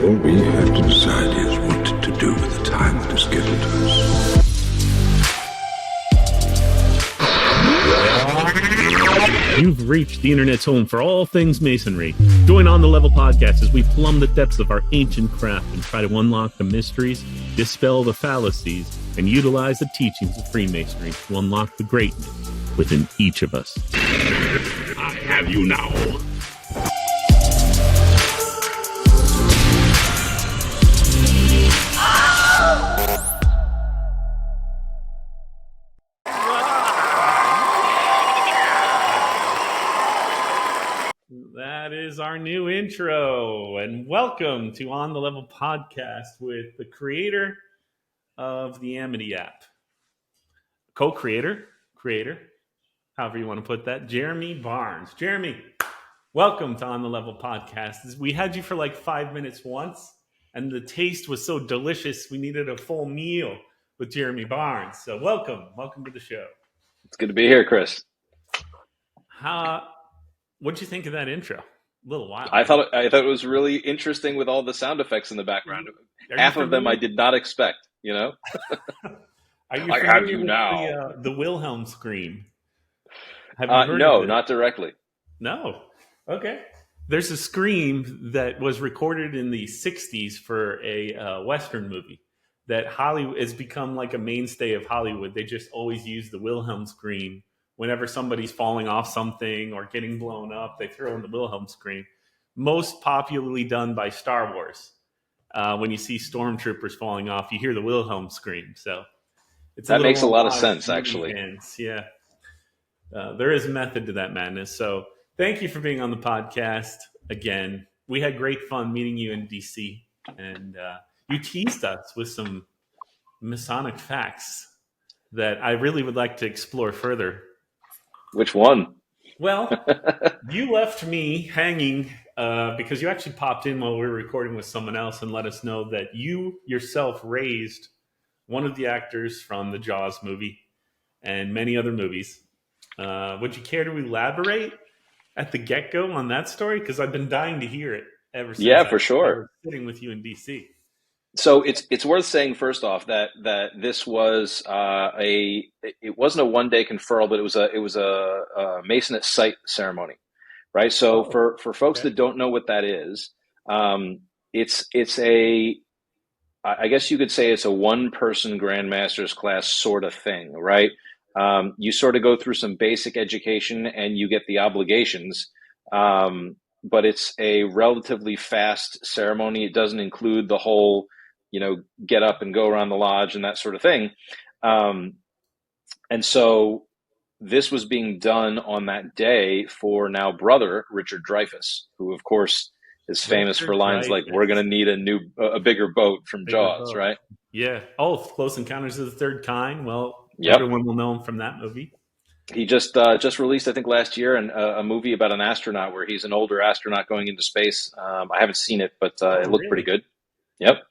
All we have to decide is what to do with the time that is given to us. You've reached the internet's home for all things masonry. Join On the Level podcast as we plumb the depths of our ancient craft and try to unlock the mysteries, dispel the fallacies, and utilize the teachings of Freemasonry to unlock the greatness within each of us. I have you now. That is our new intro, and welcome to On the Level podcast with the creator of the AMITY App, co-creator, however you want to put that, Jeremy Barnes. Jeremy, welcome to On the Level podcast. We had you for like 5 minutes once, and the taste was so delicious we needed a full meal with Jeremy Barnes. So welcome to the show. It's good to be here, Chris. What'd you think of that intro? A little wild. I thought it was really interesting with all the sound effects in the background. Half of them I did not expect, you know? Are you I have you now. The Wilhelm scream? Have you heard no, of it? not directly. No. Okay. There's a scream that was recorded in the 60s for a Western movie that Hollywood has become like a mainstay of Hollywood. They just always use the Wilhelm scream. Whenever somebody's falling off something or getting blown up, they throw in the Wilhelm scream. Most popularly done by Star Wars. When you see stormtroopers falling off, you hear the Wilhelm scream. So that makes a lot of sense, actually. Yeah. There is method to that madness. So thank you for being on the podcast again. We had great fun meeting you in DC, and you teased us with some Masonic facts that I really would like to explore further. Which one? Well, you left me hanging because you actually popped in while we were recording with someone else and let us know that you yourself raised one of the actors from the Jaws movie and many other movies. Would you care to elaborate at the get-go on that story? Because I've been dying to hear it ever since. Yeah, for sure. I was sitting with you in DC. So it's worth saying first off that this was it wasn't a one-day conferral, but it was a Mason at Sight ceremony, right? So for folks that don't know what that is, it's I guess you could say it's a one-person Grandmaster's class sort of thing, right? You sort of go through some basic education and you get the obligations, but it's a relatively fast ceremony. It doesn't include the whole get up and go around the lodge and that sort of thing. And so this was being done on that day for now brother Richard Dreyfuss, who of course is famous for lines like, "We're going to need a bigger boat" from Jaws, right? Yeah. Oh, Close Encounters of the Third Kind. Well, yep. Everyone will know him from that movie. He just released, I think, last year, a movie about an astronaut where he's an older astronaut going into space. I haven't seen it, but it looked pretty good. Yep.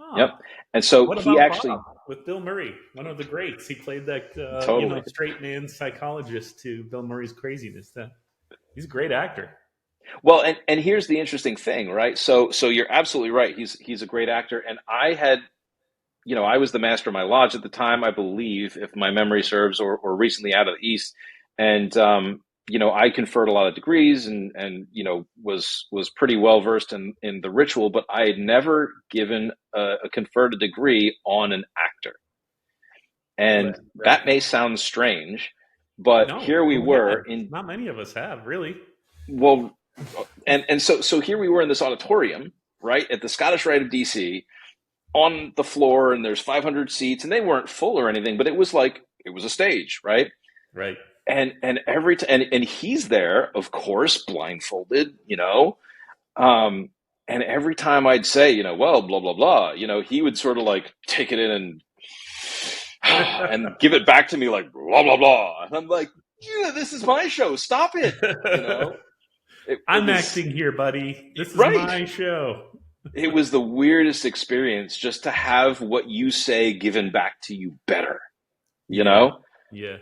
Oh. Yep. And so what he about actually Bob with Bill Murray, one of the greats. He played that totally straight man psychologist to Bill Murray's craziness. He's a great actor. Well, and here's the interesting thing, right? So you're absolutely right. He's a great actor, and I had, I was the master of my lodge at the time, I believe, if my memory serves, or recently out of the East, and I conferred a lot of degrees and was pretty well versed in the ritual, but I had never given conferred a degree on an actor. And right. That may sound strange, but here we were. Not many of us have, really. Well, and so here we were in this auditorium, right, at the Scottish Rite of DC, on the floor, and there's 500 seats, and they weren't full or anything, but it was a stage, right? Right. And and he's there, of course, blindfolded, and every time I'd say, well, blah blah blah, he would sort of like take it in and give it back to me like blah blah blah, and I'm like, yeah, this is my show, stop it, I'm acting here, buddy. This is my show. It was the weirdest experience just to have what you say given back to you better, Yeah.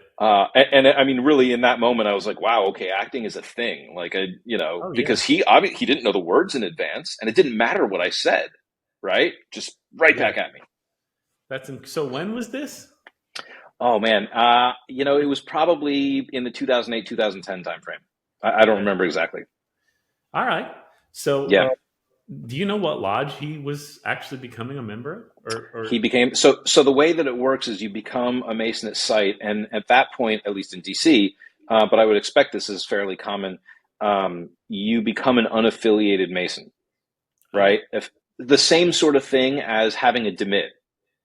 And I mean, really, in that moment, I was like, "Wow, okay, acting is a thing." Like, Oh yeah. because he didn't know the words in advance, and it didn't matter what I said, right? Just right Yeah. back at me. So when was this? Oh man, it was probably in the 2008 2010 timeframe. I don't Okay. remember exactly. All right. So, Yeah, do you know what lodge he was actually becoming a member of? he became so. The way that it works is you become a Mason at site, and at that point, at least in DC, but I would expect this is fairly common. You become an unaffiliated Mason, Oh, right? If the same sort of thing as having a demit,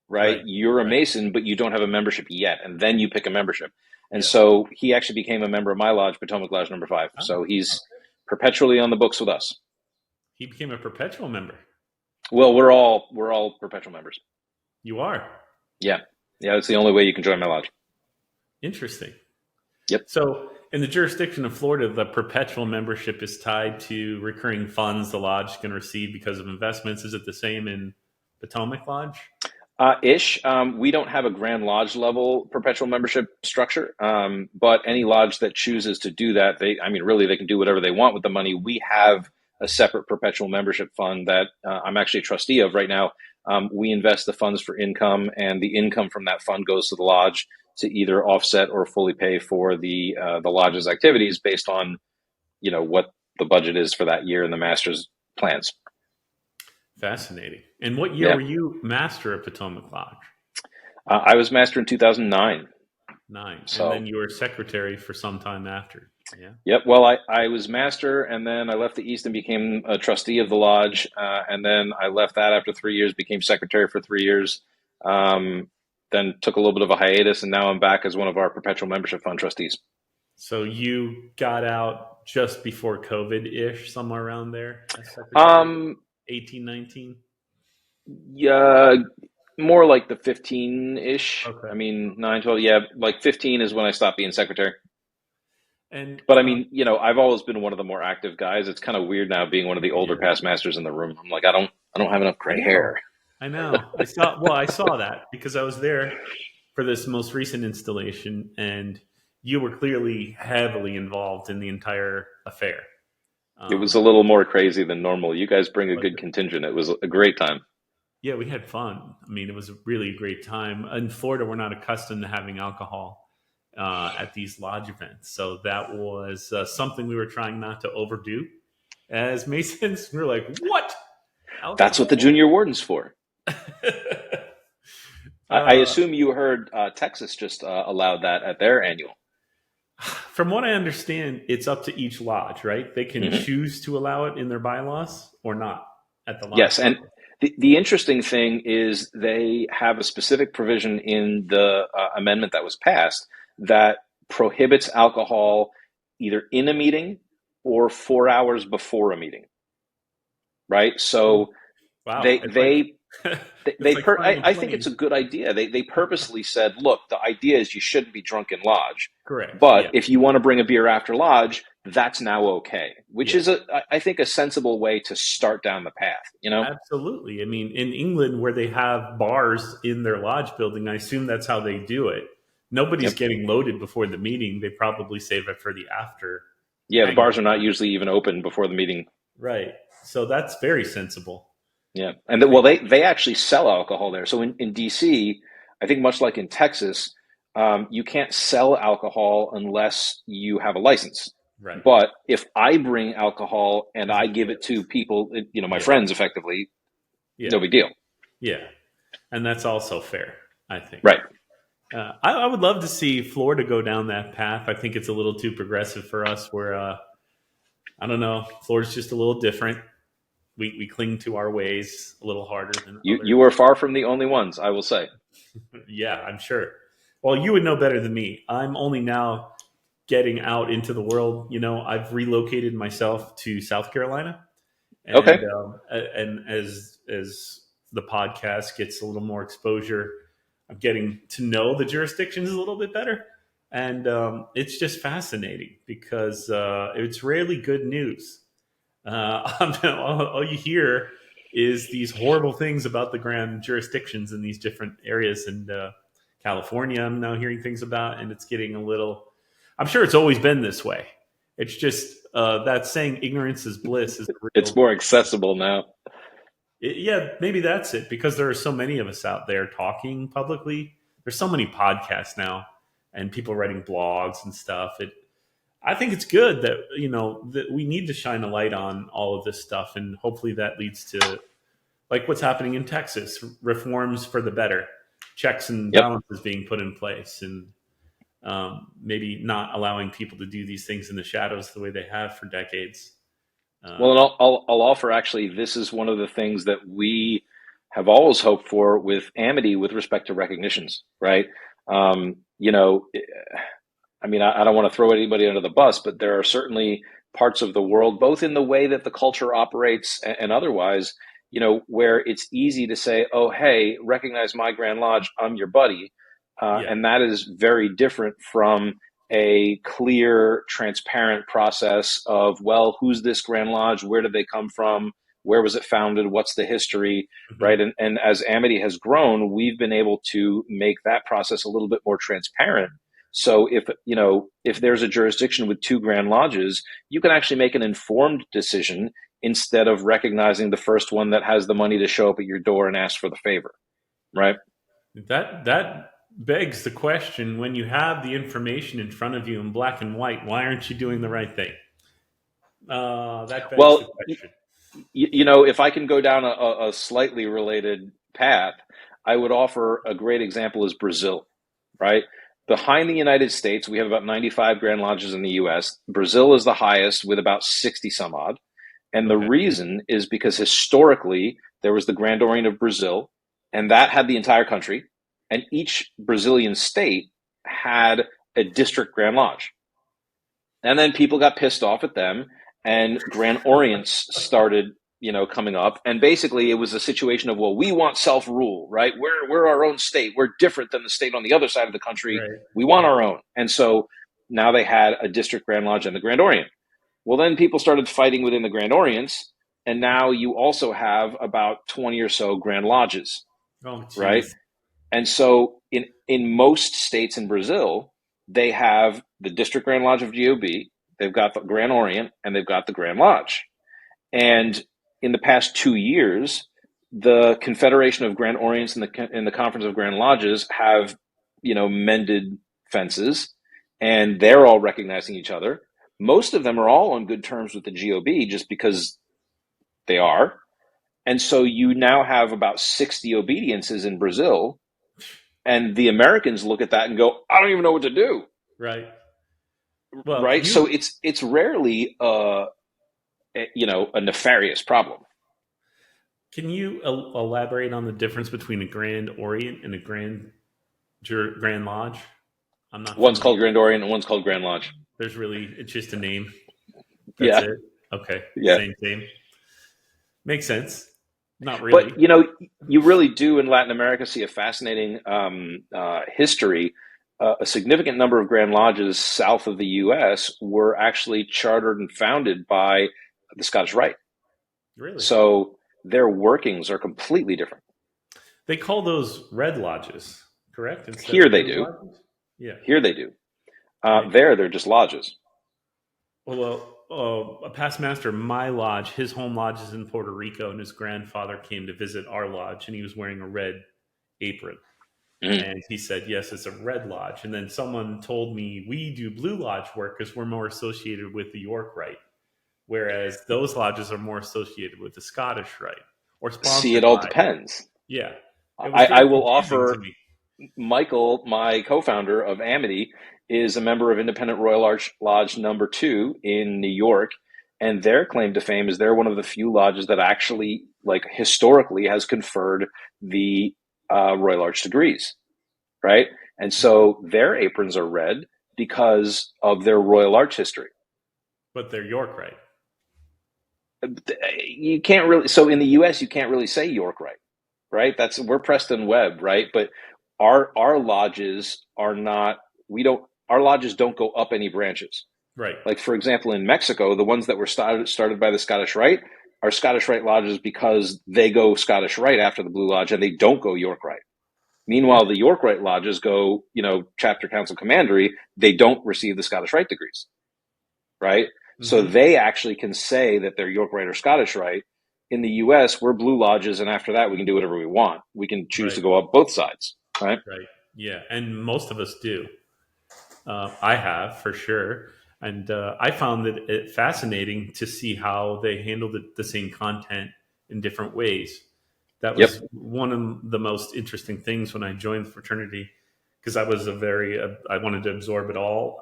right? right, You're a right. Mason, but you don't have a membership yet, and then you pick a membership. And Yeah. so he actually became a member of my lodge, Potomac Lodge number 5. Oh, So he's okay. perpetually on the books with us. He became a perpetual member. Well, we're all perpetual members. You are. Yeah, yeah. That's the only way you can join my lodge. Interesting. Yep. So, in the jurisdiction of Florida, the perpetual membership is tied to recurring funds the lodge can receive because of investments. Is it the same in Potomac Lodge? Ish. We don't have a Grand Lodge level perpetual membership structure, but any lodge that chooses to do that, really, they can do whatever they want with the money. We have a separate perpetual membership fund that I'm actually a trustee of right now. We invest the funds for income, and the income from that fund goes to the lodge to either offset or fully pay for the lodge's activities based on what the budget is for that year and the master's plans. Fascinating. And what year Yeah. were you master at Potomac Lodge? I was master in 2009. Nine. And So, then you were secretary for some time after. Yeah. yep. Well, I was master, and then I left the East and became a trustee of the lodge. And then I left that after 3 years, became secretary for 3 years. Um, then took a little bit of a hiatus, and now I'm back as one of our perpetual membership fund trustees. So you got out just before COVID ish, somewhere around there as secretary, Um, 18, 19? yeah, more like the 15-ish. I Okay. mean, 9, 12. Yeah, like 15 is when I stopped being secretary. And But I mean, I've always been one of the more active guys. It's kind of weird now being one of the older yeah, past masters in the room. I'm like, I don't have enough I gray know. hair. I know. I saw that because I was there for this most recent installation and you were clearly heavily involved in the entire affair. It was Um, a little more crazy than normal. You guys bring a but good contingent. It was a great time. yeah, we had fun. I mean, it was really a great time. In Florida, we're not accustomed to having alcohol at these lodge events. So that was something we were trying not to overdo. As Masons, we were like, what? That's what the Alcohol? junior warden's for. I uh, assume you heard Texas just allowed that at their annual. from what I understand, it's up to each lodge, right? They can Hmm. choose to allow it in their bylaws or not at the lodge Yes, and level. the interesting thing is they have a specific provision in the amendment that was passed that prohibits alcohol either in a meeting or 4 hours before a meeting, right? Oh, So wow. they they It's like flying a I think it's plane. a good idea. They purposely said, look, the idea is you shouldn't be drunk in lodge, Correct. but Yeah. if you want to bring a beer after lodge, that's now okay, which Yeah. is I think a sensible way to start down the path. Absolutely. I mean, in England, where they have bars in their lodge building, I assume that's how they do it. Nobody's Yep. getting loaded before the meeting. They probably save it for the after Yeah, the bars hangout are not time. usually even open before the meeting. Right. So that's very sensible. Yeah, and I, well, they actually sell alcohol there. So in DC, I think much like in Texas, you can't sell alcohol unless you have a license. right. But if I bring alcohol and As a I give it to gift. people, my Yeah. friends, effectively, Yeah. no big deal. Yeah. And that's also fair, I think. Right. I would love to see Florida go down that path. I think it's a little too progressive for us. Where I don't know, Florida's just a little different. We cling to our ways a little harder than You others. are far from the only ones, I will say. Yeah, I'm sure. Well, you would know better than me. I'm only now getting out into the world. I've relocated myself to South Carolina, Okay. and as the podcast gets a little more exposure, I'm getting to know the jurisdictions a little bit better, and it's just fascinating because it's rarely good news. All you hear is these horrible things about the grand jurisdictions in these different areas, and California, I'm now hearing things about, and it's getting a little. I'm sure it's always been this way. It's just that saying "ignorance is bliss" is a It's real. more accessible now. Yeah, maybe that's it, because there are so many of us out there talking publicly. There's so many podcasts now, and people writing blogs and stuff. I think it's good that that we need to shine a light on all of this stuff, and hopefully that leads to like what's happening in Texas, reforms for the better, checks and Yep. balances being put in place, and maybe not allowing people to do these things in the shadows the way they have for decades. Well, and I'll offer, actually, this is one of the things that we have always hoped for with Amity with respect to recognitions, right? You know, I mean, I don't want to throw anybody under the bus, but there are certainly parts of the world, both in the way that the culture operates and otherwise, where it's easy to say, oh, hey, recognize my Grand Lodge, I'm your buddy. Yeah. And that is very different from a clear, transparent process of, well, who's this Grand Lodge? Where did they come from? Where was it founded? What's the history? Mhm. Right. And as Amity has grown, we've been able to make that process a little bit more transparent. So if there's a jurisdiction with two Grand Lodges, you can actually make an informed decision instead of recognizing the first one that has the money to show up at your door and ask for the favor. Right. That begs the question: when you have the information in front of you in black and white, why aren't you doing the right thing? That begs the Well, question. if I can go down a slightly related path, I would offer a great example is Brazil, right? Behind the United States, we have about 95 Grand Lodges in the US. Brazil is the highest with about 60 some odd. And the Okay. reason is because historically, there was the Grand Orient of Brazil, and that had the entire country. And each Brazilian state had a district Grand Lodge. And then people got pissed off at them, and Grand Orients started, coming up. And basically, it was a situation of, well, we want self-rule, right? We're our own state. We're different than the state on the other side of the country. Right. We want our own. And so now they had a district Grand Lodge and the Grand Orient. Well, then people started fighting within the Grand Orients, and now you also have about 20 or so Grand Lodges, Oh, geez. right? And so in most states in Brazil, they have the District Grand Lodge of GOB, they've got the Grand Orient, and they've got the Grand Lodge. And in the past 2 years, the Confederation of Grand Orients and the Conference of Grand Lodges have, mended fences, and they're all recognizing each other. Most of them are all on good terms with the GOB just because they are. And so you now have about 60 obediences in Brazil. And the Americans look at that and go, I don't even know what to do. Right. Well, right. So it's rarely, a nefarious problem. Can you elaborate on the difference between a Grand Orient and a Grand Lodge? I'm not. One's called Grand Orient and one's called Grand Lodge. It's just a name. That's it. Okay. Yeah. Same. Makes sense. Not really. But, you really do in Latin America see a fascinating history. A significant number of Grand Lodges south of the U.S. were actually chartered and founded by the Scottish Rite. Really? So their workings are completely different. They call those Red Lodges, correct? Here they do. Lodges? Yeah. Here they do. They're just lodges. Well, a past master of my lodge, his home lodge is in Puerto Rico, and his grandfather came to visit our lodge, and he was wearing a red apron. Mm. And he said, yes, it's a Red Lodge. And then someone told me we do Blue Lodge work because we're more associated with the York Rite, whereas those lodges are more associated with the Scottish Rite. Or see, it all depends. Yeah. I will offer Michael, my co-founder of Amity, is a member of Independent Royal Lodge number 2 in New York. And their claim to fame is they're one of the few lodges that actually, historically has conferred the Royal Arch degrees, right? And so their aprons are red because of their Royal Arch history. But they're York Rite. You can't really, so in the US, you can't really say York Rite, right? We're Preston Webb, right? But our lodges are not, our lodges don't go up any branches. Right. Like, for example, in Mexico, the ones that were started by the Scottish Rite are Scottish Rite lodges because they go Scottish Rite after the Blue Lodge and they don't go York Rite. Meanwhile, the York Rite lodges go, chapter, council, commandery. They don't receive the Scottish Rite degrees, right? So they actually can say that they're York Rite or Scottish Rite. In the U.S., we're blue lodges, and after that, we can do whatever we want. We can choose to go up both sides, right? Right. Yeah, and most of us do. I have for sure, and I found it fascinating to see how they handled the same content in different ways. That Yep. was one of the most interesting things when I joined the fraternity, because I was I wanted to absorb it all.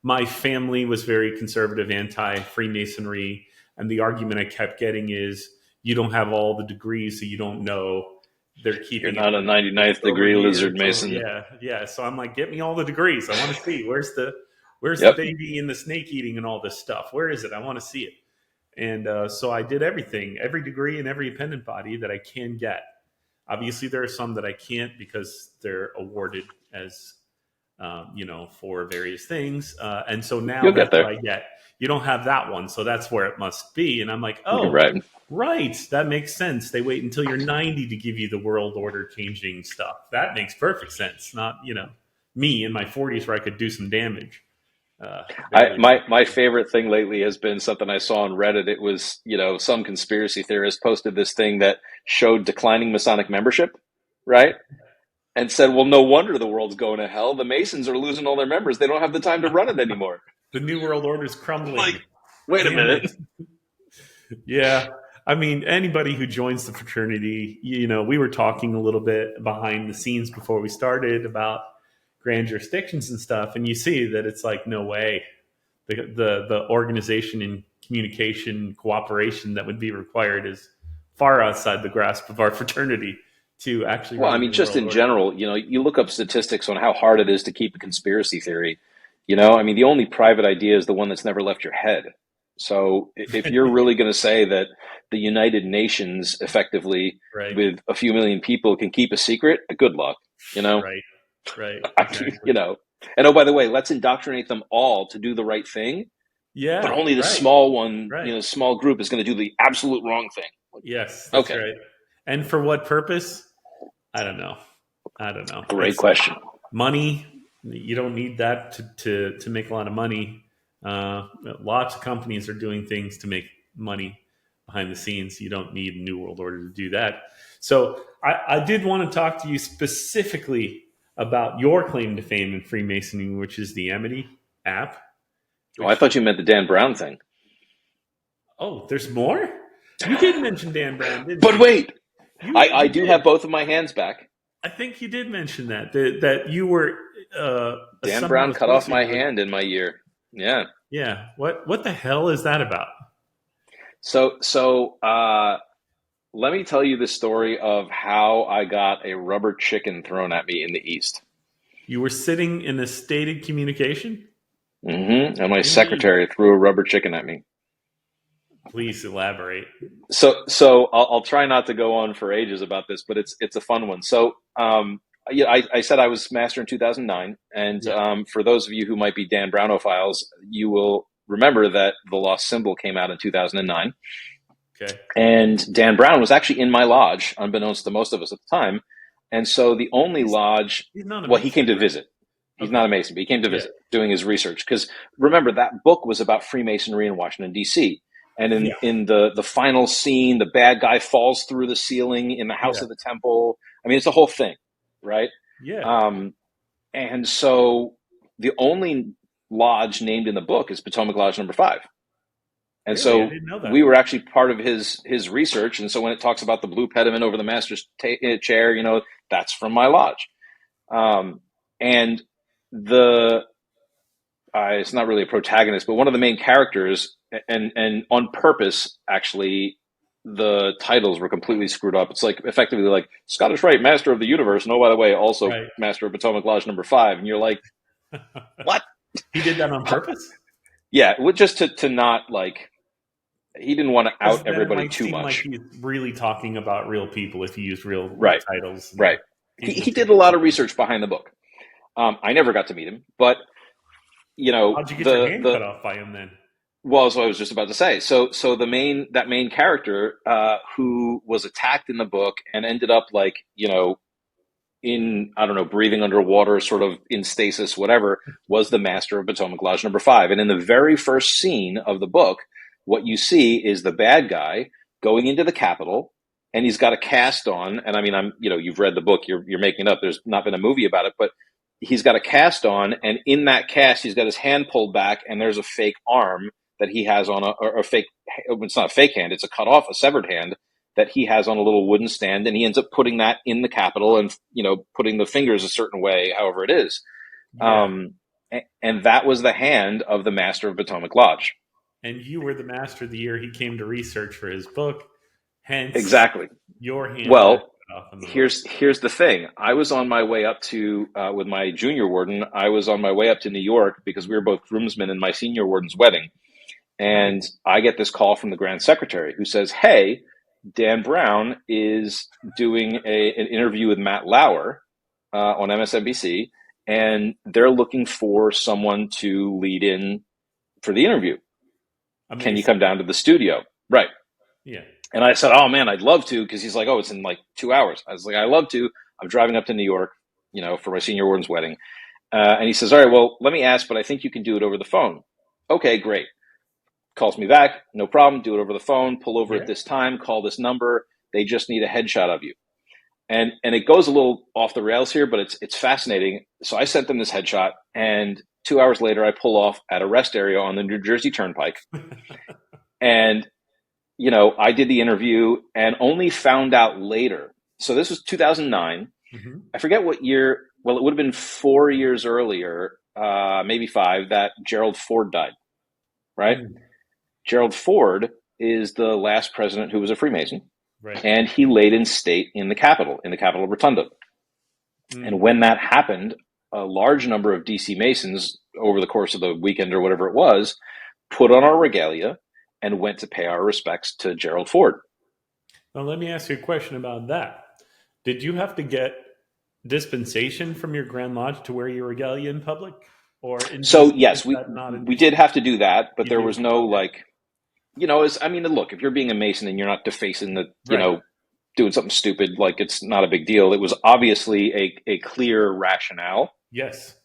My family was very conservative, anti-Freemasonry, and the argument I kept getting is, you don't have all the degrees, so you don't know. They're keeping You're not a 99th degree lizard mason. Yeah. So I'm like, get me all the degrees. I want to see where's the baby in the snake eating and all this stuff. Where is it? I want to see it. And so I did every degree and every appendant body that I can get. Obviously, there are some that I can't because they're awarded as, for various things. And so now that's what I get. You don't have that one, so that's where it must be. And I'm like, oh, right. That makes sense. They wait until you're 90 to give you the world order changing stuff. That makes perfect sense. Not, me in my 40s where I could do some damage. My favorite thing lately has been something I saw on Reddit. It was, some conspiracy theorist posted this thing that showed declining Masonic membership, right? And said, well, no wonder the world's going to hell. The Masons are losing all their members. They don't have the time to run it anymore. The New World Order's crumbling. Like, wait a minute. Yeah. I mean, anybody who joins the fraternity, we were talking a little bit behind the scenes before we started about grand jurisdictions and stuff, and you see that it's like, no way. The organization and communication cooperation that would be required is far outside the grasp of our fraternity to actually. Well, I mean, just in general, you look up statistics on how hard it is to keep a conspiracy theory. I mean, the only private idea is the one that's never left your head. So if you're really going to say that the United Nations effectively with a few million people can keep a secret, good luck, Right. Exactly. And oh, by the way, let's indoctrinate them all to do the right thing. Yeah. But only the small one, small group is going to do the absolute wrong thing. Yes. That's right. And for what purpose? I don't know. Great question. Money. You don't need that to make a lot of money. Lots of companies are doing things to make money behind the scenes. You don't need a New World Order to do that. So I did want to talk to you specifically about your claim to fame in Freemasonry, which is the AMITY App. I thought you meant the Dan Brown thing. Oh, there's more? You did mention Dan Brown, didn't you? But wait, I do have both of my hands back. I think you did mention that you were Dan Brown cut off my hand in my year. Yeah. Yeah. What the hell is that about? So let me tell you the story of how I got a rubber chicken thrown at me in the East. You were sitting in a stated communication? Mm-hmm. And my secretary threw a rubber chicken at me. Please elaborate. So I'll try not to go on for ages about this, but it's a fun one. So I said I was master in 2009, and for those of you who might be Dan Brownophiles, you will remember that the Lost Symbol came out in 2009. Okay. And Dan Brown was actually in my lodge, unbeknownst to most of us at the time. And so the only lodge, he came to visit. He's not a Mason, but he came to visit, doing his research. Because remember, that book was about Freemasonry in Washington, D.C. And in the final scene, the bad guy falls through the ceiling in the house of the temple. I mean, it's a whole thing, right? Yeah. And so the only lodge named in the book is Potomac Lodge number 5. And so we were actually part of his research. And so when it talks about the blue pediment over the master's chair, that's from my lodge. And it's not really a protagonist, but one of the main characters, and on purpose, actually, the titles were completely screwed up. It's like effectively like Scottish Rite, Master of the Universe. And oh, by the way, also Master of Potomac Lodge number 5. And you're like, what? He did that on purpose? Yeah, just to not he didn't want to out everybody too much. Like he's really talking about real people if you use real titles. Right. He did a lot of research behind the book. I never got to meet him, but how'd you get your hand cut off by him then? Well, so I was just about to say. So that main character who was attacked in the book and ended up in, I don't know, breathing underwater, sort of in stasis, whatever, was the Master of Potomac Lodge number 5. And in the very first scene of the book, what you see is the bad guy going into the Capitol, and he's got a cast on. And I mean, you've read the book, you're making it up. There's not been a movie about it, but he's got a cast on, and in that cast, he's got his hand pulled back, and there's a fake arm that he has on a fake. It's not a fake hand; it's a severed hand that he has on a little wooden stand, and he ends up putting that in the Capitol, and putting the fingers a certain way, however it is. Yeah. And that was the hand of the Master of Potomac Lodge. And you were the master the year he came to research for his book. Hence, exactly. Your hand. Well, here's the thing. I was on my way up to, with my junior warden, I was on my way up to New York because we were both groomsmen in my senior warden's wedding. And I get this call from the Grand Secretary who says, hey, Dan Brown is doing an interview with Matt Lauer on MSNBC, and they're looking for someone to lead in for the interview. Amazing. Can you come down to the studio? Right. Yeah. And I said, oh, man, I'd love to, because he's like, oh, it's in like 2 hours. I was like, I'd love to. I'm driving up to New York, for my senior warden's wedding. And he says, all right, well, let me ask, but I think you can do it over the phone. Okay, great. Calls me back, no problem, do it over the phone, pull over at this time, call this number. They just need a headshot of you. And it goes a little off the rails here, but it's fascinating. So I sent them this headshot, and 2 hours later, I pull off at a rest area on the New Jersey Turnpike. And, I did the interview and only found out later. So this was 2009. Mm-hmm. I forget what year. Well, it would have been 4 years earlier, maybe 5, that Gerald Ford died, right? Mm. Gerald Ford is the last president who was a Freemason, right. And he laid in state in the Capitol Rotunda. Mm. And when that happened, a large number of DC Masons over the course of the weekend or whatever it was, put on our regalia and went to pay our respects to Gerald Ford. Now, let me ask you a question about that. Did you have to get dispensation from your Grand Lodge to wear your regalia in public? So yes, we did have to do that, but there was no look, if you're being a Mason and you're not defacing doing something stupid, like, it's not a big deal. It was obviously a clear rationale. Yes.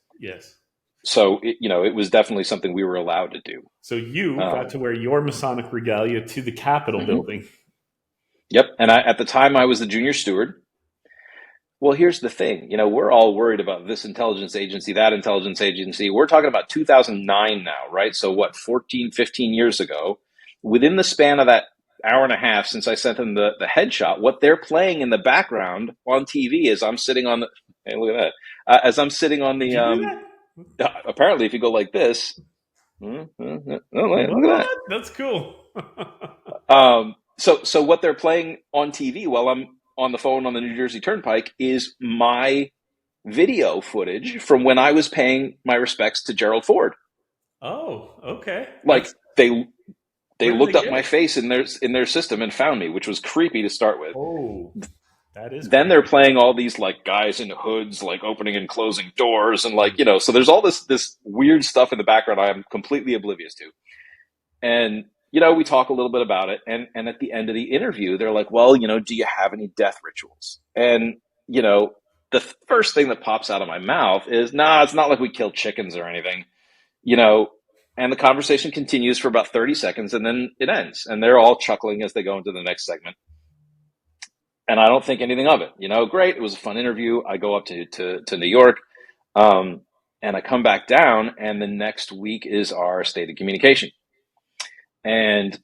So, it was definitely something we were allowed to do. So you got to wear your Masonic regalia to the Capitol mm-hmm. building. Yep. And at the time I was the junior steward. Well, here's the thing. We're all worried about this intelligence agency, that intelligence agency. We're talking about 2009 now, right? So 15 years ago, within the span of that hour and a half since I sent them the headshot, what they're playing in the background on TV is I'm sitting on the, hey, look at that. As I'm sitting on the, apparently if you go like this, look at that. That's cool. So what they're playing on TV while I'm on the phone on the New Jersey Turnpike is my video footage from when I was paying my respects to Gerald Ford. Oh, okay. Like they looked up my face in their system and found me, which was creepy to start with. Oh, that is. Then they're playing all these like guys in hoods, like opening and closing doors, and like so there's all this weird stuff in the background I am completely oblivious to. And we talk a little bit about it, and at the end of the interview, they're like, well, do you have any death rituals? And, the first thing that pops out of my mouth is, nah, it's not like we kill chickens or anything, and the conversation continues for about 30 seconds, and then it ends, and they're all chuckling as they go into the next segment. And I don't think anything of it, great. It was a fun interview. I go up to New York, and I come back down, and the next week is our State of Communication. And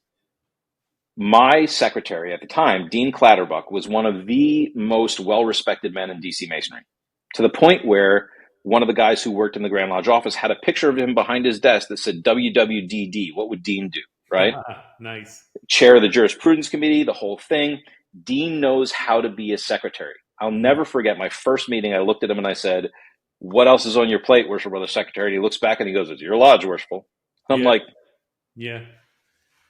my secretary at the time, Dean Clatterbuck, was one of the most well-respected men in DC Masonry, to the point where one of the guys who worked in the Grand Lodge office had a picture of him behind his desk that said WWDD. What would Dean do, right? Nice. Chair of the Jurisprudence Committee, the whole thing. Dean knows how to be a secretary. I'll never forget my first meeting. I looked at him and I said, what else is on your plate, Worshipful Brother Secretary? And he looks back and he goes, it's your lodge, Worshipful. I'm like, yeah.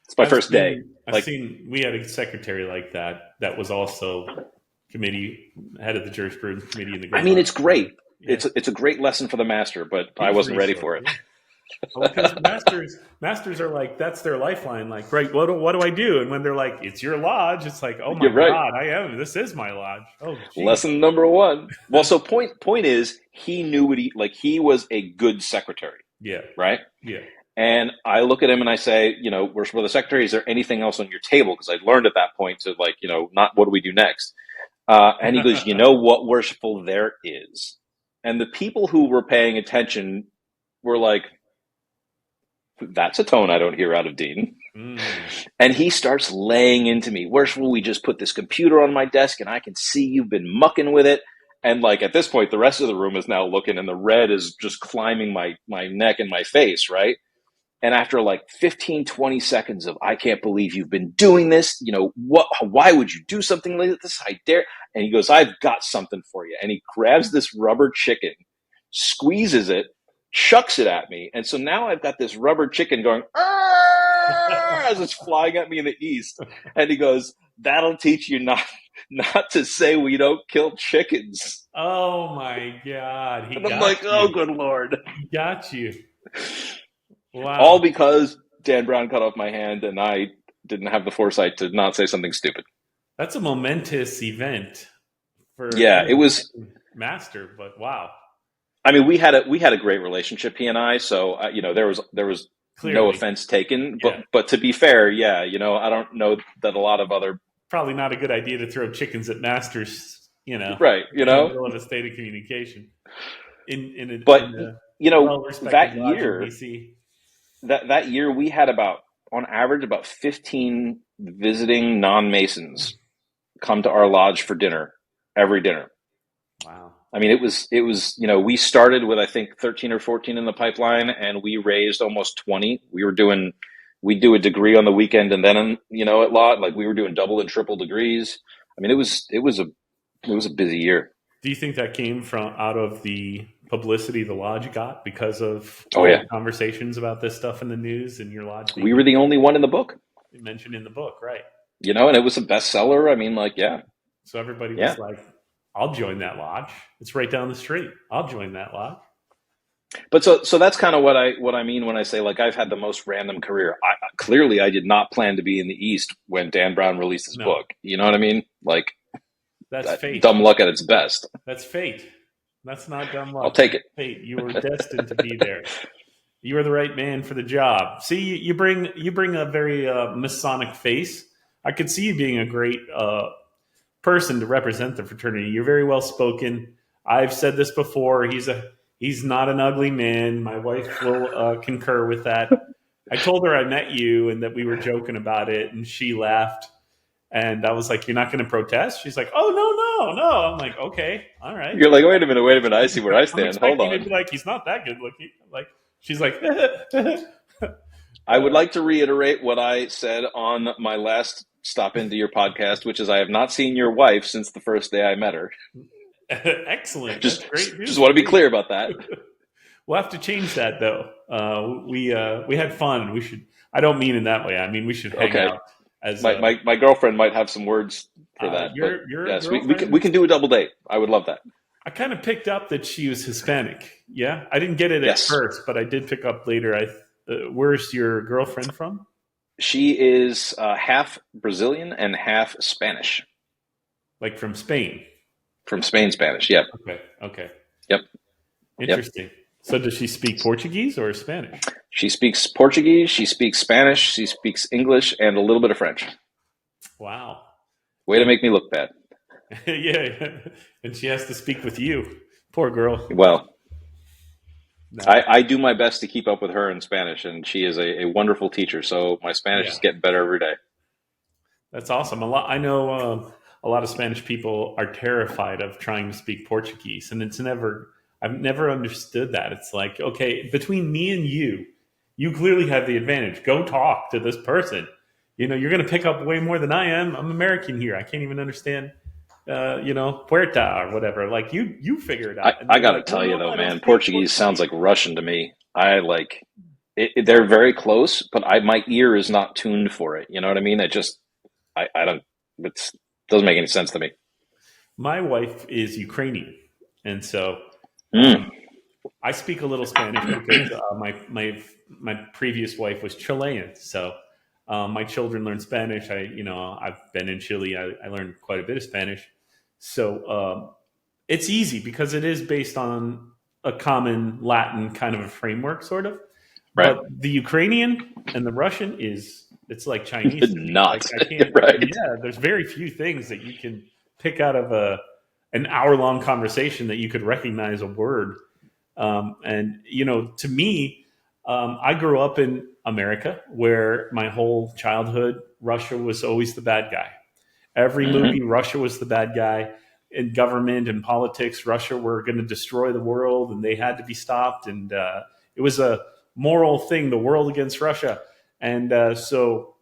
It's my first day. We had a secretary like that was also head of the Jurisprudence Committee in the Grand Lodge. It's great. Yeah. It's a great lesson for the master, but I wasn't ready for it. Well, because masters are like, that's their lifeline. Like, right, what do I do? And when they're like, it's your lodge, it's like, oh my You're right. god, this is my lodge. Oh geez. Lesson number one. Well, so point is, he knew what he was a good secretary, Yeah, right? yeah. And I look at him and I say, we're for the secretary. Is there anything else on your table? Because I learned at that point to not what do we do next? And he goes, you know what, worshipful, there is. And the people who were paying attention were like, that's a tone I don't hear out of Dean. And he starts laying into me, worshipful, we just put this computer on my desk and I can see you've been mucking with it. And like at this point, the rest of the room is now looking and the red is just climbing my neck and my face, right? And after like 15, 20 seconds of, I can't believe you've been doing this. Why would you do something like this? I dare. And he goes, I've got something for you. And he grabs this rubber chicken, squeezes it, chucks it at me. And so now I've got this rubber chicken going, as it's flying at me in the east. And he goes, that'll teach you not to say we don't kill chickens. Oh my God. And I'm like, oh, good Lord. He got you. Wow. All because Dan Brown cut off my hand and I didn't have the foresight to not say something stupid. That's a momentous event for it was master, but wow. I mean, we had a great relationship, he and I, so there was clearly no offense taken, but to be fair, I don't know that a lot of other, probably not a good idea to throw chickens at masters, right, in the middle of a state of communication but that year that year we had on average about 15 visiting non-Masons come to our lodge for dinner, every dinner. Wow. I mean, it was we started with I think 13 or 14 in the pipeline, and we raised almost 20. We'd do a degree on the weekend, and then at lot, like we were doing double and triple degrees. I mean, it was a busy year. Do you think that came out of the publicity the lodge got because of conversations about this stuff in the news and your lodge? We were the only one in the book. Mentioned in the book, right? And it was a bestseller. I mean, So everybody was like, I'll join that lodge. It's right down the street. I'll join that lodge. But so that's kind of what I mean when I say like I've had the most random career. Clearly, I did not plan to be in the East when Dan Brown released his book. You know what I mean? Like that's fate. Dumb luck at its best. That's fate. That's not dumb luck. I'll take it. Fate. You were destined to be there. You are the right man for the job. See, you bring a very Masonic face. I could see you being a great person to represent the fraternity. You're very well spoken. I've said this before. He's not an ugly man. My wife will concur with that. I told her I met you and that we were joking about it, and she laughed. And I was like, "You're not going to protest?" She's like, "Oh no." I'm like, "Okay, all right." You're like, wait a minute. I see where I stand. Hold on. To be like, he's not that good looking. Like, she's like, I would like to reiterate what I said on my last stop into your podcast, which is I have not seen your wife since the first day I met her. Excellent. Just want to be clear about that. We'll have to change that though. We had fun. We should. I don't mean in that way. I mean we should hang out. As my girlfriend might have some words for that. Your yes, we can do a double date. I would love that. I kind of picked up that she was Hispanic. Yeah, I didn't get it at first, but I did pick up later. Where's your girlfriend from? She is half Brazilian and half Spanish. Like from Spain? From Spain, Spanish, yep. Okay. Yep. Interesting. Yep. So does she speak Portuguese or Spanish? She speaks Portuguese, she speaks Spanish, she speaks English, and a little bit of French. Wow. Way to make me look bad. Yeah, and she has to speak with you. Poor girl. Well, no. I do my best to keep up with her in Spanish, and she is a wonderful teacher, so my Spanish is getting better every day. That's awesome. I know a lot of Spanish people are terrified of trying to speak Portuguese, and I've never understood that. It's like, okay, between me and you clearly have the advantage. Go talk to this person. You're going to pick up way more than I am. I'm American here. I can't even understand, Puerta or whatever. Like you figure it out. I got to tell you though, man, Portuguese sounds like Russian to me. I like it. They're very close, but my ear is not tuned for it. You know what I mean? I don't, it doesn't make any sense to me. My wife is Ukrainian. And so I speak a little Spanish because my previous wife was Chilean, so my children learn Spanish. I've been in Chile. I learned quite a bit of Spanish, so it's easy because it is based on a common Latin kind of a framework, sort of. Right. But the Ukrainian and the Russian it's like Chinese to me. Like Not I can't. right. Yeah, there's very few things that you can pick out of an hour long conversation that you could recognize a word. And to me, I grew up in America where my whole childhood, Russia was always the bad guy. Every movie, Russia was the bad guy. In government and politics, Russia were going to destroy the world, and they had to be stopped. And it was a moral thing, the world against Russia. And so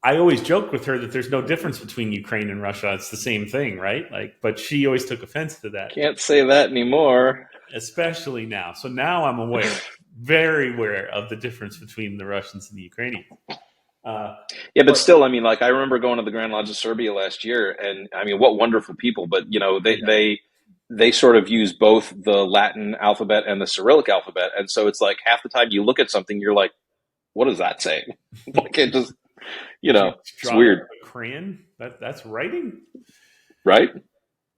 I always joked with her that there's no difference between Ukraine and Russia. It's the same thing, right? But she always took offense to that. Can't say that anymore. Especially now. So now I'm aware, very aware of the difference between the Russians and the Ukrainians. But still, I mean, like I remember going to the Grand Lodge of Serbia last year, and I mean, what wonderful people. But they sort of use both the Latin alphabet and the Cyrillic alphabet, and so it's like half the time you look at something, you're like, "What does that say?" Like it just, it's weird. A crayon? That's writing, right?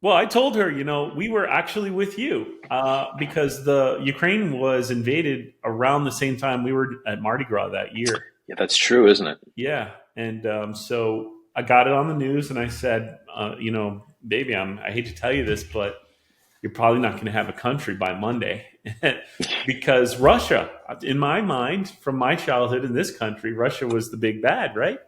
Well, I told her, we were actually with you because the Ukraine was invaded around the same time we were at Mardi Gras that year. Yeah, that's true, isn't it? Yeah. And so I got it on the news and I said, baby, I hate to tell you this, but you're probably not going to have a country by Monday because Russia, in my mind, from my childhood in this country, Russia was the big bad, right?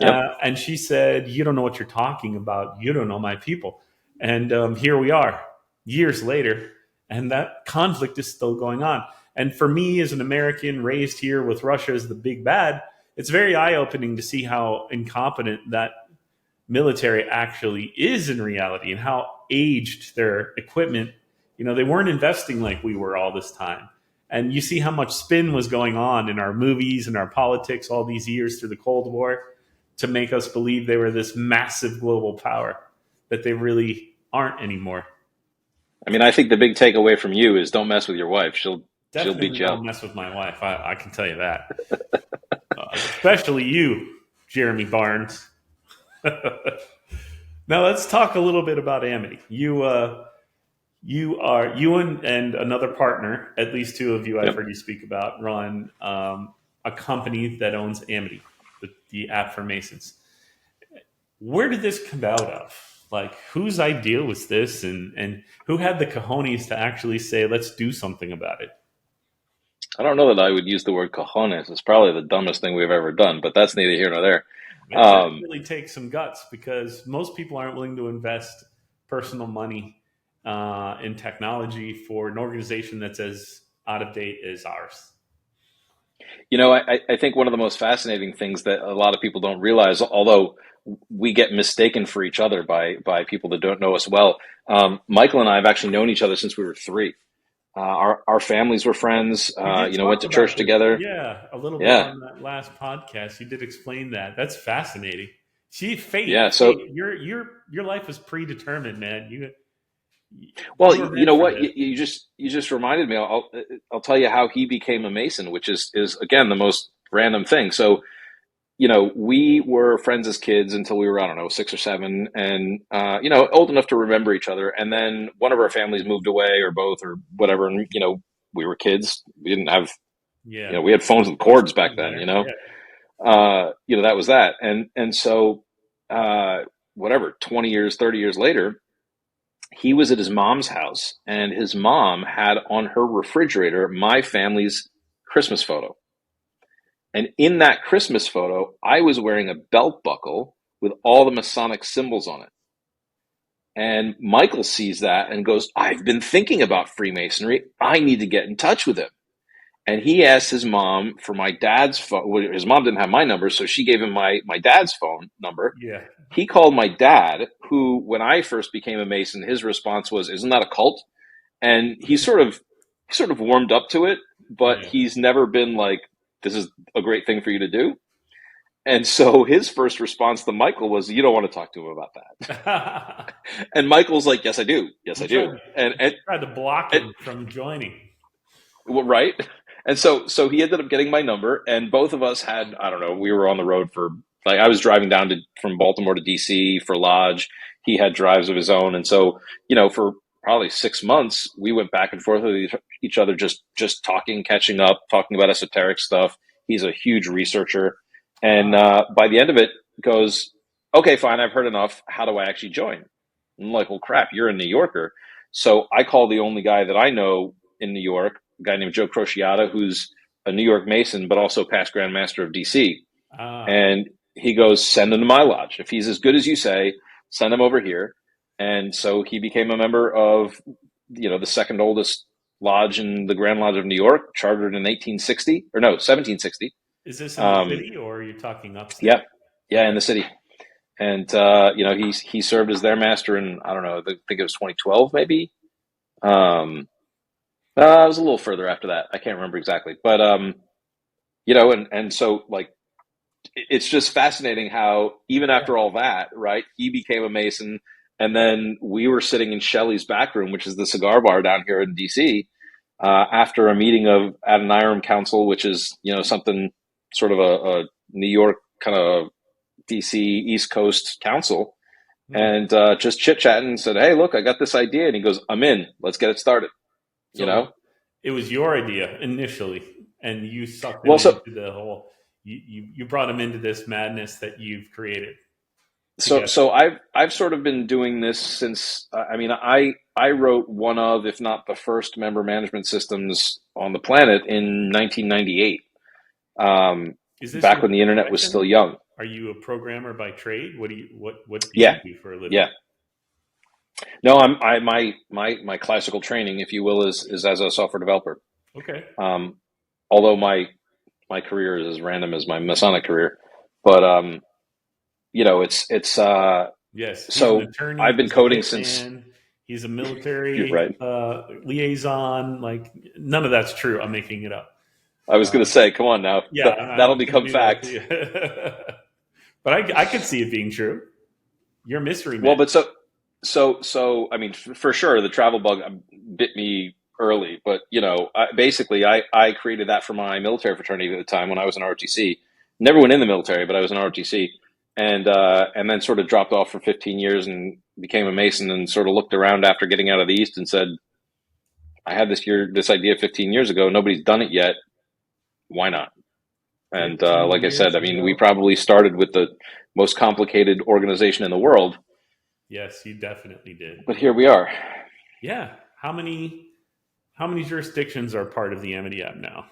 Yep. And she said, you don't know what you're talking about. You don't know my people. And here we are years later, and that conflict is still going on. And for me, as an American raised here with Russia as the big bad, it's very eye-opening to see how incompetent that military actually is in reality and how aged their equipment. They weren't investing like we were all this time. And you see how much spin was going on in our movies and our politics all these years through the Cold War to make us believe they were this massive global power that they really aren't anymore. I mean, I think the big takeaway from you is don't mess with your wife. She'll beat you up. Don't mess with my wife. I can tell you that. Especially you, Jeremy Barnes. Now let's talk a little bit about Amity. You and another partner, at least two of you I've heard you speak about, run a company that owns Amity, the app for Masons. Where did this come out of? Like, whose idea was this, and who had the cojones to actually say, let's do something about it? I don't know that I would use the word cojones. It's probably the dumbest thing we've ever done, but that's neither here nor there. It really takes some guts because most people aren't willing to invest personal money in technology for an organization that's as out of date as ours. I think one of the most fascinating things that a lot of people don't realize, although we get mistaken for each other by people that don't know us well, Michael and I have actually known each other since we were 3. Our families were friends, went to church together. Yeah, a little bit on that last podcast. You did explain that. That's fascinating. See, fate. Yeah, so fate. Your life was predetermined, man. You know what? You just reminded me. I'll tell you how he became a Mason, which is again the most random thing. So, we were friends as kids until we were, I don't know, 6 or 7, and old enough to remember each other. And then one of our families moved away, or both, or whatever. And we were kids. We didn't have, we had phones with cords back then. That was that. And so, whatever, 20 years, 30 years later, he was at his mom's house, and his mom had on her refrigerator my family's Christmas photo. And in that Christmas photo, I was wearing a belt buckle with all the Masonic symbols on it. And Michael sees that and goes, I've been thinking about Freemasonry. I need to get in touch with him. And he asked his mom for my dad's phone. Well, his mom didn't have my number, so she gave him my dad's phone number. Yeah. He called my dad, who, when I first became a Mason, his response was, isn't that a cult? And he sort of warmed up to it, but he's never been like, this is a great thing for you to do. And so his first response to Michael was, "You don't want to talk to him about that." And Michael's like, "Yes, I do. Yes, I do." And tried to block him from joining. well, right. And so he ended up getting my number, and both of us had, I don't know, we were on the road for, like, I was driving down from Baltimore to DC for Lodge. He had drives of his own. And so, for probably 6 months, we went back and forth with each other, just talking, catching up, talking about esoteric stuff. He's a huge researcher. And by the end of it, goes, "Okay, fine, I've heard enough. How do I actually join?" I'm like, "Well, crap, you're a New Yorker." So I call the only guy that I know in New York, a guy named Joe Crociata, who's a New York Mason, but also past Grand Master of DC. And he goes, "Send him to my lodge. If he's as good as you say, send him over here." And so he became a member of, the second oldest lodge in the Grand Lodge of New York, chartered in 1760. Is this in the city, or are you talking upstate? Yeah, in the city. And he served as their master in, I don't know, I think it was 2012 maybe. It was a little further after that. I can't remember exactly, but and so, like, it's just fascinating how even after all that, right, he became a Mason, and then we were sitting in Shelley's back room, which is the cigar bar down here in DC, after a meeting of Adoniram Council, which is something sort of a New York kind of DC East Coast council, and just chit chatting and said, "Hey, look, I got this idea," and he goes, "I'm in. Let's get it started." It was your idea initially, and you sucked him into the whole. You brought him into this madness that you've created. So I've sort of been doing this since. I wrote one of, if not the first, member management systems on the planet in 1998. Back when the internet was still young. Are you a programmer by trade? What do you do for a living? Yeah. No, my classical training, if you will, is as a software developer. Okay. Although my career is as random as my Masonic career, but it's yes. So attorney, I've been coding since. He's a military liaison. Like, none of that's true. I'm making it up. I was going to say, come on now. Yeah, that'll become fact. But I could see it being true. You're a mystery man. Well, but so I mean, for sure, the travel bug bit me early. But I created that for my military fraternity at the time when I was in ROTC. Never went in the military, but I was in ROTC, and then sort of dropped off for 15 years and became a Mason, and sort of looked around after getting out of the East and said, "I had this idea 15 years ago. Nobody's done it yet. Why not?" And like I said, we probably started with the most complicated organization in the world. Yes, you definitely did. But here we are. Yeah. How many jurisdictions are part of the AMITY App now?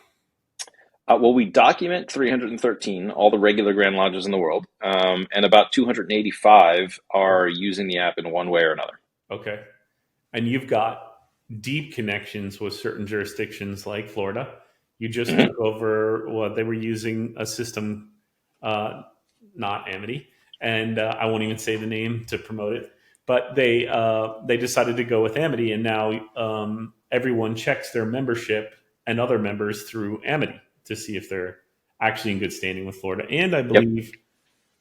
Well, we document 313, all the regular Grand Lodges in the world, and about 285 are using the app in one way or another. Okay. And you've got deep connections with certain jurisdictions like Florida. You just took over they were using a system, not AMITY, and I won't even say the name to promote it, but they decided to go with AMITY, and now everyone checks their membership and other members through AMITY to see if they're actually in good standing with Florida. And I believe,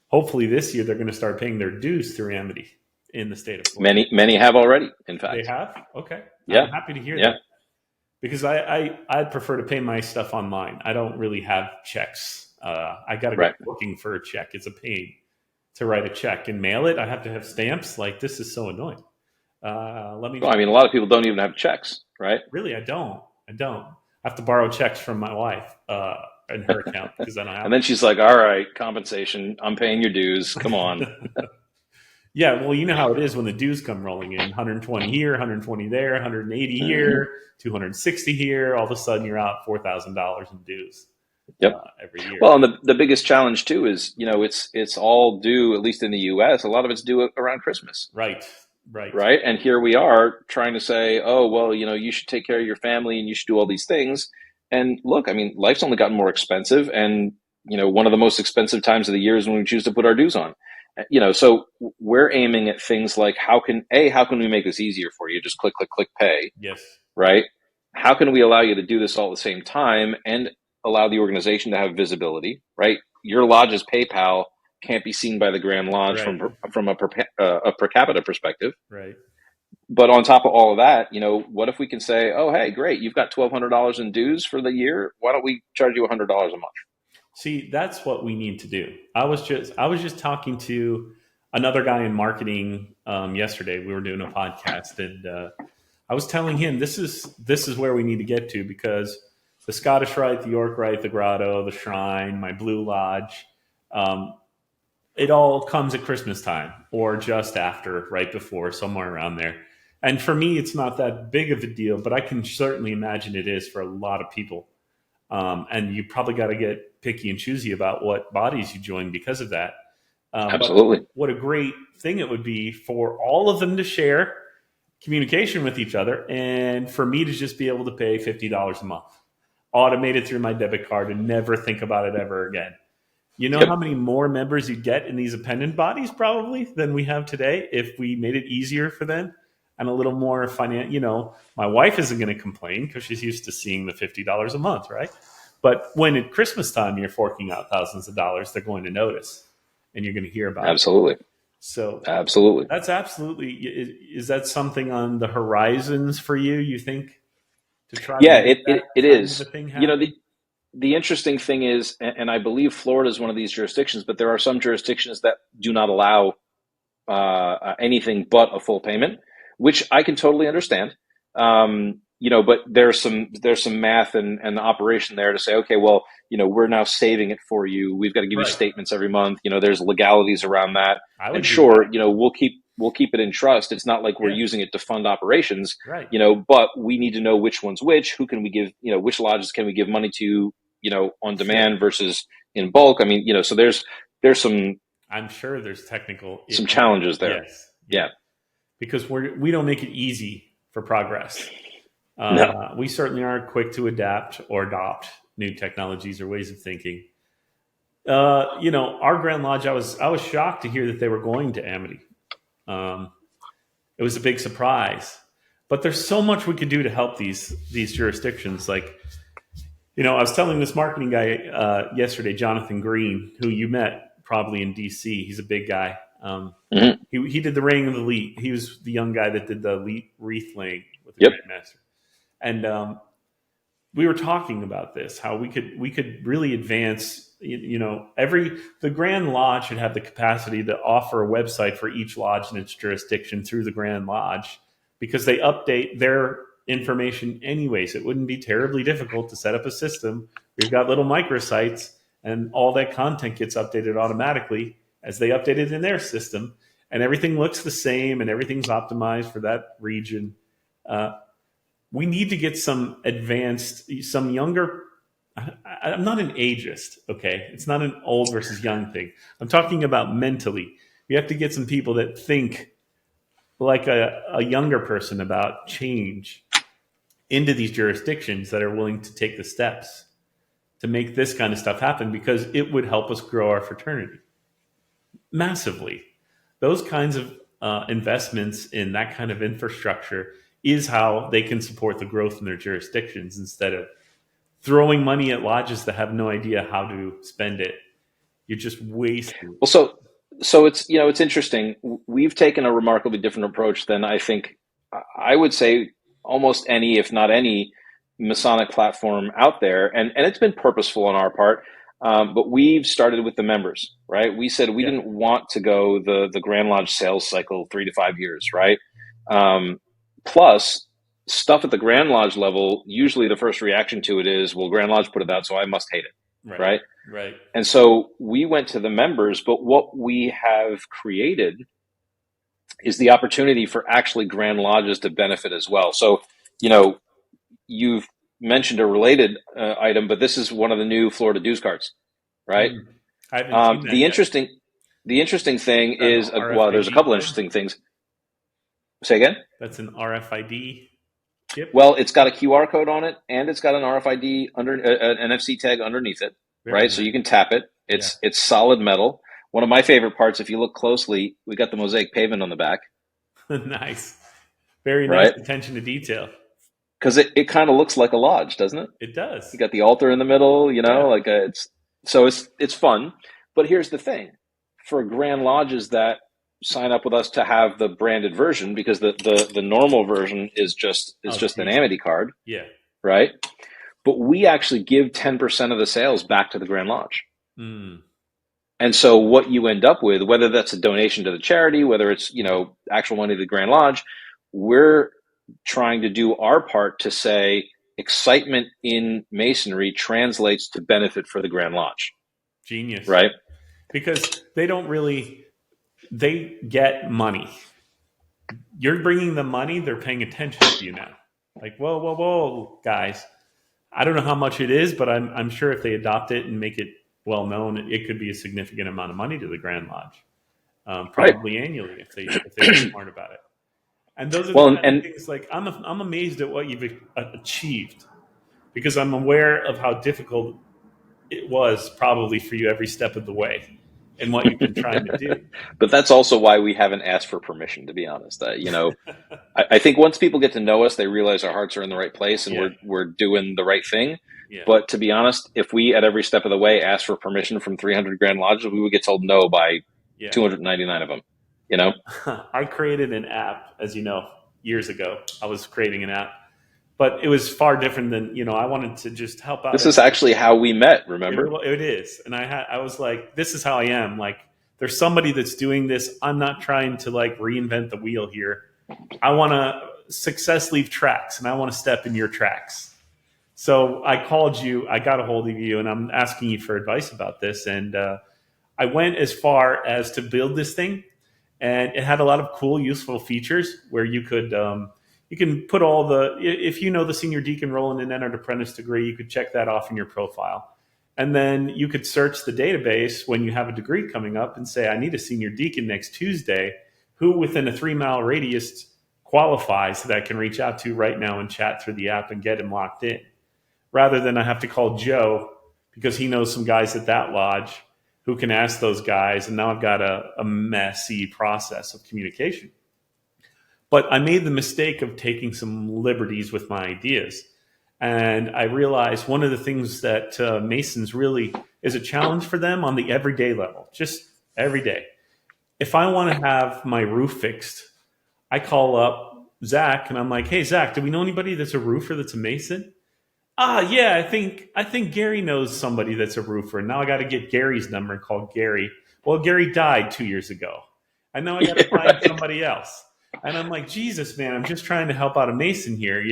hopefully this year, they're going to start paying their dues through AMITY in the state of Florida. Many have already, in fact. They have? Okay. Yeah. I'm happy to hear that. Because I'd prefer to pay my stuff online. I don't really have checks. I got to go looking for a check. It's a pain to write a check and mail it. I have to have stamps. Like, this is so annoying. A lot of people don't even have checks, right? Really, I don't. I have to borrow checks from my wife in her account because I don't have. And then she's like, "All right, compensation. I'm paying your dues. Come on." Yeah, well, you know how it is when the dues come rolling in. 120 here, 120 there, 180 here, 260 here. All of a sudden, you're out $4,000 in dues. Every year. Well, and the biggest challenge too is it's all due, at least in the U.S. A lot of it's due around Christmas. Right. And here we are trying to say, "Oh, well, you should take care of your family and you should do all these things." And look, life's only gotten more expensive, and one of the most expensive times of the year is when we choose to put our dues on. So we're aiming at things like how can we make this easier for you? Just click, pay. Yes. Right. How can we allow you to do this all at the same time and allow the organization to have visibility? Right. your lodge's PayPal can't be seen by the Grand Lodge Right. from a per capita perspective. Right. But on top of all of that, what if we can say, oh, hey, great, you've got $1,200 in dues for the year. Why don't we charge you $100 a month? See, that's what we need to do. I was just talking to another guy in marketing yesterday. We were doing a podcast, and I was telling him this is where we need to get to, because the Scottish Rite, the York Rite, the Grotto, the Shrine, my Blue Lodge, um, it all comes at Christmas time or just after, right before, somewhere around there. And for me, it's not that big of a deal, but I can certainly imagine it is for a lot of people. And you probably got to get picky and choosy about what bodies you join because of that. But Absolutely. what a great thing it would be for all of them to share communication with each other, and for me to just be able to pay $50 a month, automated through my debit card, and never think about it ever again. You know Yep. how many more members you get in these appendant bodies probably than we have today if we made it easier for them and a little more financial. My wife isn't going to complain because she's used to seeing the $50 a month, right? But when at Christmas time you're forking out thousands of dollars, they're going to notice, and you're going to hear about it. Absolutely. So Absolutely. that's absolutely. Is that something on the horizons for you? You think to try? Yeah, to make that it kind is. of a thing happen? The interesting thing is, and I believe Florida is one of these jurisdictions, but there are some jurisdictions that do not allow anything but a full payment, which I can totally understand. But there's some math and operation there to say, okay, well, we're now saving it for you. We've got to give you Right. statements every month. There's legalities around that. I would And do sure, that. we'll keep it in trust. It's not like we're Yeah. using it to fund operations, Right. but we need to know which one's which. Who can we give, which lodges can we give money to, on demand versus in bulk. I mean, so there's some I'm sure there's technical challenges there. Yes. Yeah. Because we don't make it easy for progress. No. We certainly aren't quick to adapt or adopt new technologies or ways of thinking. Our Grand Lodge, I was shocked to hear that they were going to Amity. Um, it was a big surprise, but there's so much we could do to help these jurisdictions. Like, I was telling this marketing guy yesterday, Jonathan Green, who you met probably in DC. He's a big guy. Mhm. He did the laying of the leaf. He was the young guy that did the wreath laying with the Yep. Grandmaster. And we were talking about this, how we could really advance. The Grand Lodge should have the capacity to offer a website for each lodge in its jurisdiction through the Grand Lodge, because they update their information anyways. It wouldn't be terribly difficult to set up a system. We've got little microsites, and all that content gets updated automatically as they update it in their system, and everything looks the same and everything's optimized for that region. We need to get some younger. I'm not an ageist, okay? It's not an old versus young thing. I'm talking about mentally. We have to get some people that think like a younger person about change into these jurisdictions that are willing to take the steps to make this kind of stuff happen, because it would help us grow our fraternity massively. Those kinds of investments in that kind of infrastructure is how they can support the growth in their jurisdictions, instead of throwing money at lodges that have no idea how to spend it. You're just wasting. Well, so it's interesting. We've taken a remarkably different approach than I think I would say almost any, if not any, Masonic platform out there, and it's been purposeful on our part. But we've started with the members, right? We said we didn't want to go the Grand Lodge sales cycle 3 to 5 years, right? Plus, stuff at the Grand Lodge level, usually the first reaction to it is, well, Grand Lodge put it out, so I must hate it, right? Right. And so we went to the members, but what we have created is the opportunity for actually Grand Lodges to benefit as well. So, you've mentioned a related item, but this is one of the new Florida dues cards, right? I haven't seen that yet. The interesting thing is, RFID there's a couple card? interesting things. Say again? That's an RFID chip. Well, it's got a QR code on it, and it's got an RFID under an NFC tag underneath it, Very right? nice. So you can tap it. It's solid metal. One of my favorite parts, if you look closely, we got the mosaic pavement on the back. Nice. Very nice Right? attention to detail. Because it kind of looks like a lodge, doesn't it? It does. You got the altar in the middle, Yeah. like it's So it's fun. But here's the thing: for Grand Lodges that sign up with us to have the branded version, because the normal version is just an geez. Amity card, Yeah. right? But we actually give 10% of the sales back to the Grand Lodge. Mm. And so what you end up with, whether that's a donation to the charity, whether it's, actual money to the Grand Lodge, we're trying to do our part to say excitement in Masonry translates to benefit for the Grand Lodge, Genius. right? Because they get money. You're bringing them money, they're paying attention to you now. Like, whoa, whoa, whoa, guys. I don't know how much it is, but I'm sure if they adopt it and make it well known, it could be a significant amount of money to the Grand Lodge, Right. probably annually if they get smart about it. And those are the Well, kind of things. Like I'm amazed at what you've achieved, because I'm aware of how difficult it was probably for you every step of the way, and what you've been trying to do. but that's also why we haven't asked for permission, to be honest. I think once people get to know us, they realize our hearts are in the right place and Yeah, we're doing the right thing. yeah, But to be honest, if we at every step of the way asked for permission from 300 Grand Lodges, we would get told no by yeah. 299 of them. You know, I created an app, as you know, years ago. I was creating an app, but it was far different than I wanted to just help out. this is actually how we met. Remember? It is, and I was like, this is how I am. Like, there's somebody that's doing this. I'm not trying to like reinvent the wheel here. I want to success leave tracks, and I want to step in your tracks. So I called you. I got a hold of you, and I'm asking you for advice about this. And I went as far as to build this thing, and it had a lot of cool, useful features where you can put all if you know the senior deacon role in an entered apprentice degree, you could check that off in your profile. And then you could search the database when you have a degree coming up and say, I need a senior deacon next Tuesday, who within a 3-mile radius qualifies that I can reach out to right now and chat through the app and get him locked in. Rather than I have to call Joe because he knows some guys at that lodge who can ask those guys. And now I've got a messy process of communication. But I made the mistake of taking some liberties with my ideas. And I realized one of the things that Masons really is a challenge for them on the everyday level, just every day. If I want to have my roof fixed, I call up Zach and I'm like, hey, Zach, do we know anybody that's a roofer that's a Mason? Yeah, I think Gary knows somebody that's a roofer. And now I got to get Gary's number and call Gary. Well, Gary died 2 years ago. And now I got to find somebody else. And I'm like, Jesus, man, I'm just trying to help out a Mason here,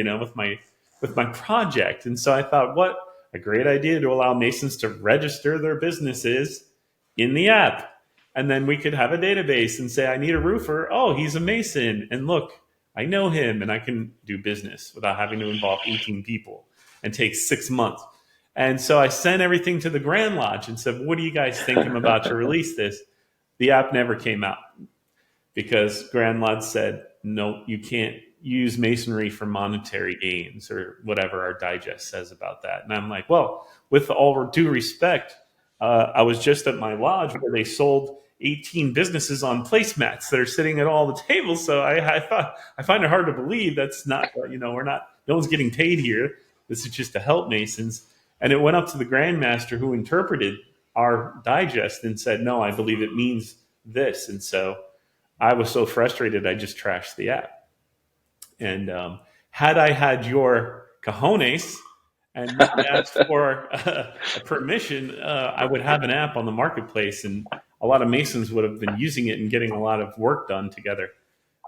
with my project. And so I thought, what a great idea to allow Masons to register their businesses in the app. And then we could have a database and say, I need a roofer. Oh, he's a Mason. And look, I know him and I can do business without having to involve 18 people and take 6 months. And so I sent everything to the Grand Lodge and said, what do you guys think I'm about to release this? The app never came out because Grand Lodge said, no, you can't use Masonry for monetary gains or whatever our digest says about that. And I'm like, well, with all due respect, I was just at my lodge where they sold 18 businesses on placemats that are sitting at all the tables. So I find it hard to believe that's not, no one's getting paid here. This is just to help Masons. And it went up to the Grand Master who interpreted our digest and said, no, I believe it means this. And so I was so frustrated, I just trashed the app. And had I had your cojones and not asked for a permission, I would have an app on the marketplace, and a lot of Masons would have been using it and getting a lot of work done together.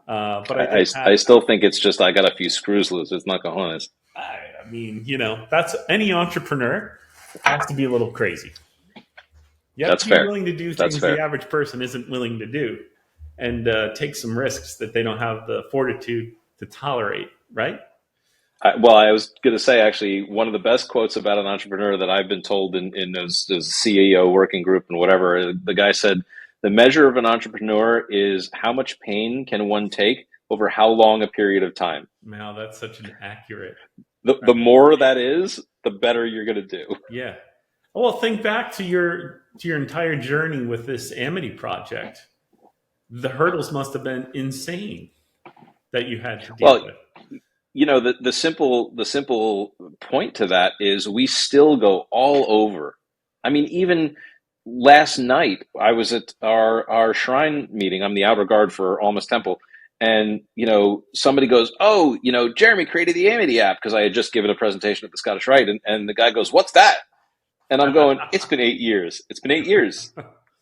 But I still think it's just I got a few screws loose. It's not cojones. I mean, that's any entrepreneur has to be a little crazy. You have That's to be fair. willing to do things the average person isn't willing to do, and take some risks that they don't have the fortitude to tolerate, right? I was going to say, actually, one of the best quotes about an entrepreneur that I've been told in those CEO working group and whatever, the guy said, the measure of an entrepreneur is how much pain can one take over how long a period of time. Wow, that's such an accurate. The more that is, the better you're going to do. Yeah. Well, think back to your entire journey with this Amity project. The hurdles must have been insane that you had to deal with. The simple point to that is we still go all over I mean, even last night, I was at our shrine meeting. I'm the outer guard for Alma's Temple. And, somebody goes, oh, Jeremy created the AMITY app because I had just given a presentation at the Scottish Rite. And the guy goes, what's that? And I'm going, it's been 8 years. It's been 8 years.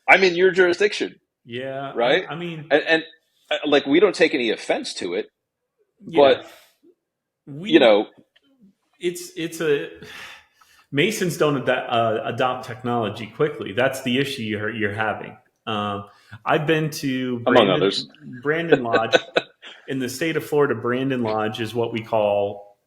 I'm in your jurisdiction. Yeah. Right. I mean, and like, we don't take any offense to it, yeah, but it's a Masons don't adopt technology quickly. That's the issue you're having. I've been to among others, Brandon Lodge in the state of Florida. Brandon Lodge is what we call,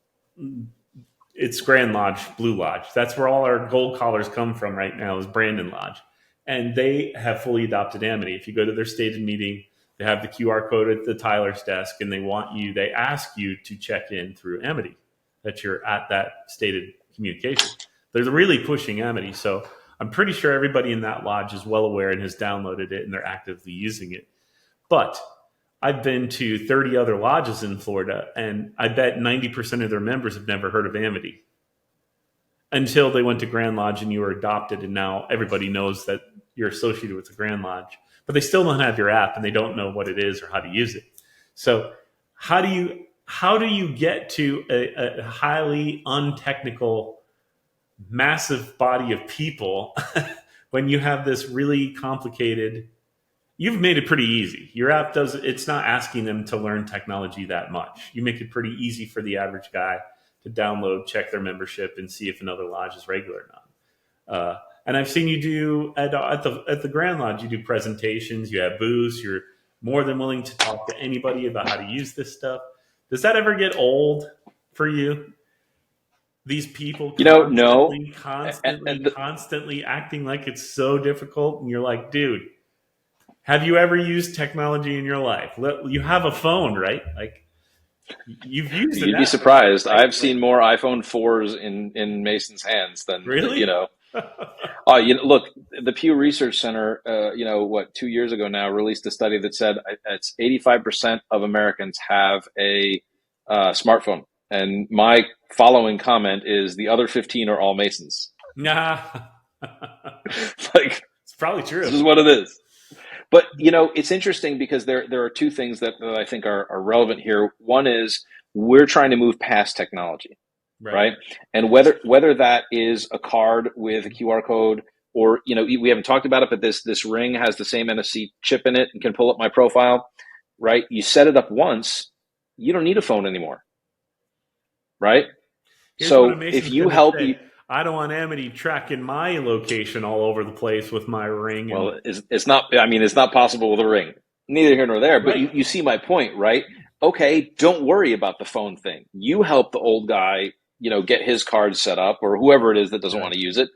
it's Grand Lodge, Blue Lodge. That's where all our gold collars come from right now, is Brandon Lodge. And they have fully adopted AMITY. If you go to their stated meeting, they have the QR code at the Tyler's desk, and they ask you to check in through AMITY, that you're at that stated communication. They're really pushing AMITY. So I'm pretty sure everybody in that lodge is well aware and has downloaded it, and they're actively using it. But I've been to 30 other lodges in Florida, and I bet 90% of their members have never heard of AMITY until they went to Grand Lodge and you were adopted, and now everybody knows that you're associated with the Grand Lodge. But they still don't have your app, and they don't know what it is or how to use it. So how do you get to a highly untechnical, massive body of people when you have this really complicated? You've made it pretty easy. Your app it's not asking them to learn technology that much. You make it pretty easy for the average guy to download, check their membership, and see if another lodge is regular or not. And I've seen you do at the Grand Lodge, you do presentations, you have booths, you're more than willing to talk to anybody about how to use this stuff. Does that ever get old for you? These people constantly acting like it's so difficult, and you're like, dude, have you ever used technology in your life? You have a phone, right? Like, you've used it. You'd be surprised. I've seen more iPhone 4s in Mason's hands than, really? Look, the Pew Research Center, 2 years ago now, released a study that said it's 85% of Americans have a smartphone. And my following comment is the other 15 are all Masons. Nah. Like, it's probably true. This is what it is. But, it's interesting because there are two things that I think are relevant here. One is we're trying to move past technology, right? And whether that is a card with a QR code or, we haven't talked about it, but this ring has the same NFC chip in it and can pull up my profile, right? You set it up once, you don't need a phone anymore, right? Here's so if you help you... I don't want AMITY tracking my location all over the place with my ring. Well, it's not possible with a ring. Neither here nor there, but you see my point, right? Okay, don't worry about the phone thing. You help the old guy, get his card set up, or whoever it is that doesn't want to use it,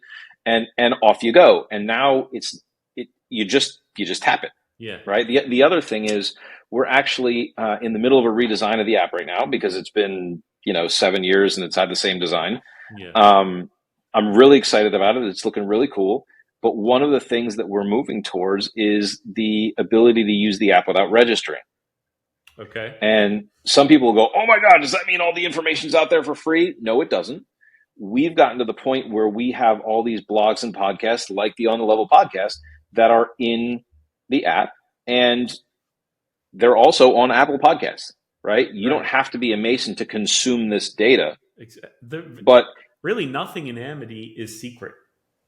and off you go. And now you just tap it. Yeah. Right. The other thing is we're actually in the middle of a redesign of the app right now because it's been 7 years and it's had the same design. Yeah. I'm really excited about it. It's looking really cool. But one of the things that we're moving towards is the ability to use the app without registering. Okay. And some people will go, oh my God, does that mean all the information's out there for free? No, it doesn't. We've gotten to the point where we have all these blogs and podcasts like the On the Level podcast that are in the app, and they're also on Apple Podcasts, right? You don't have to be a Mason to consume this data. But really, nothing in AMITY is secret.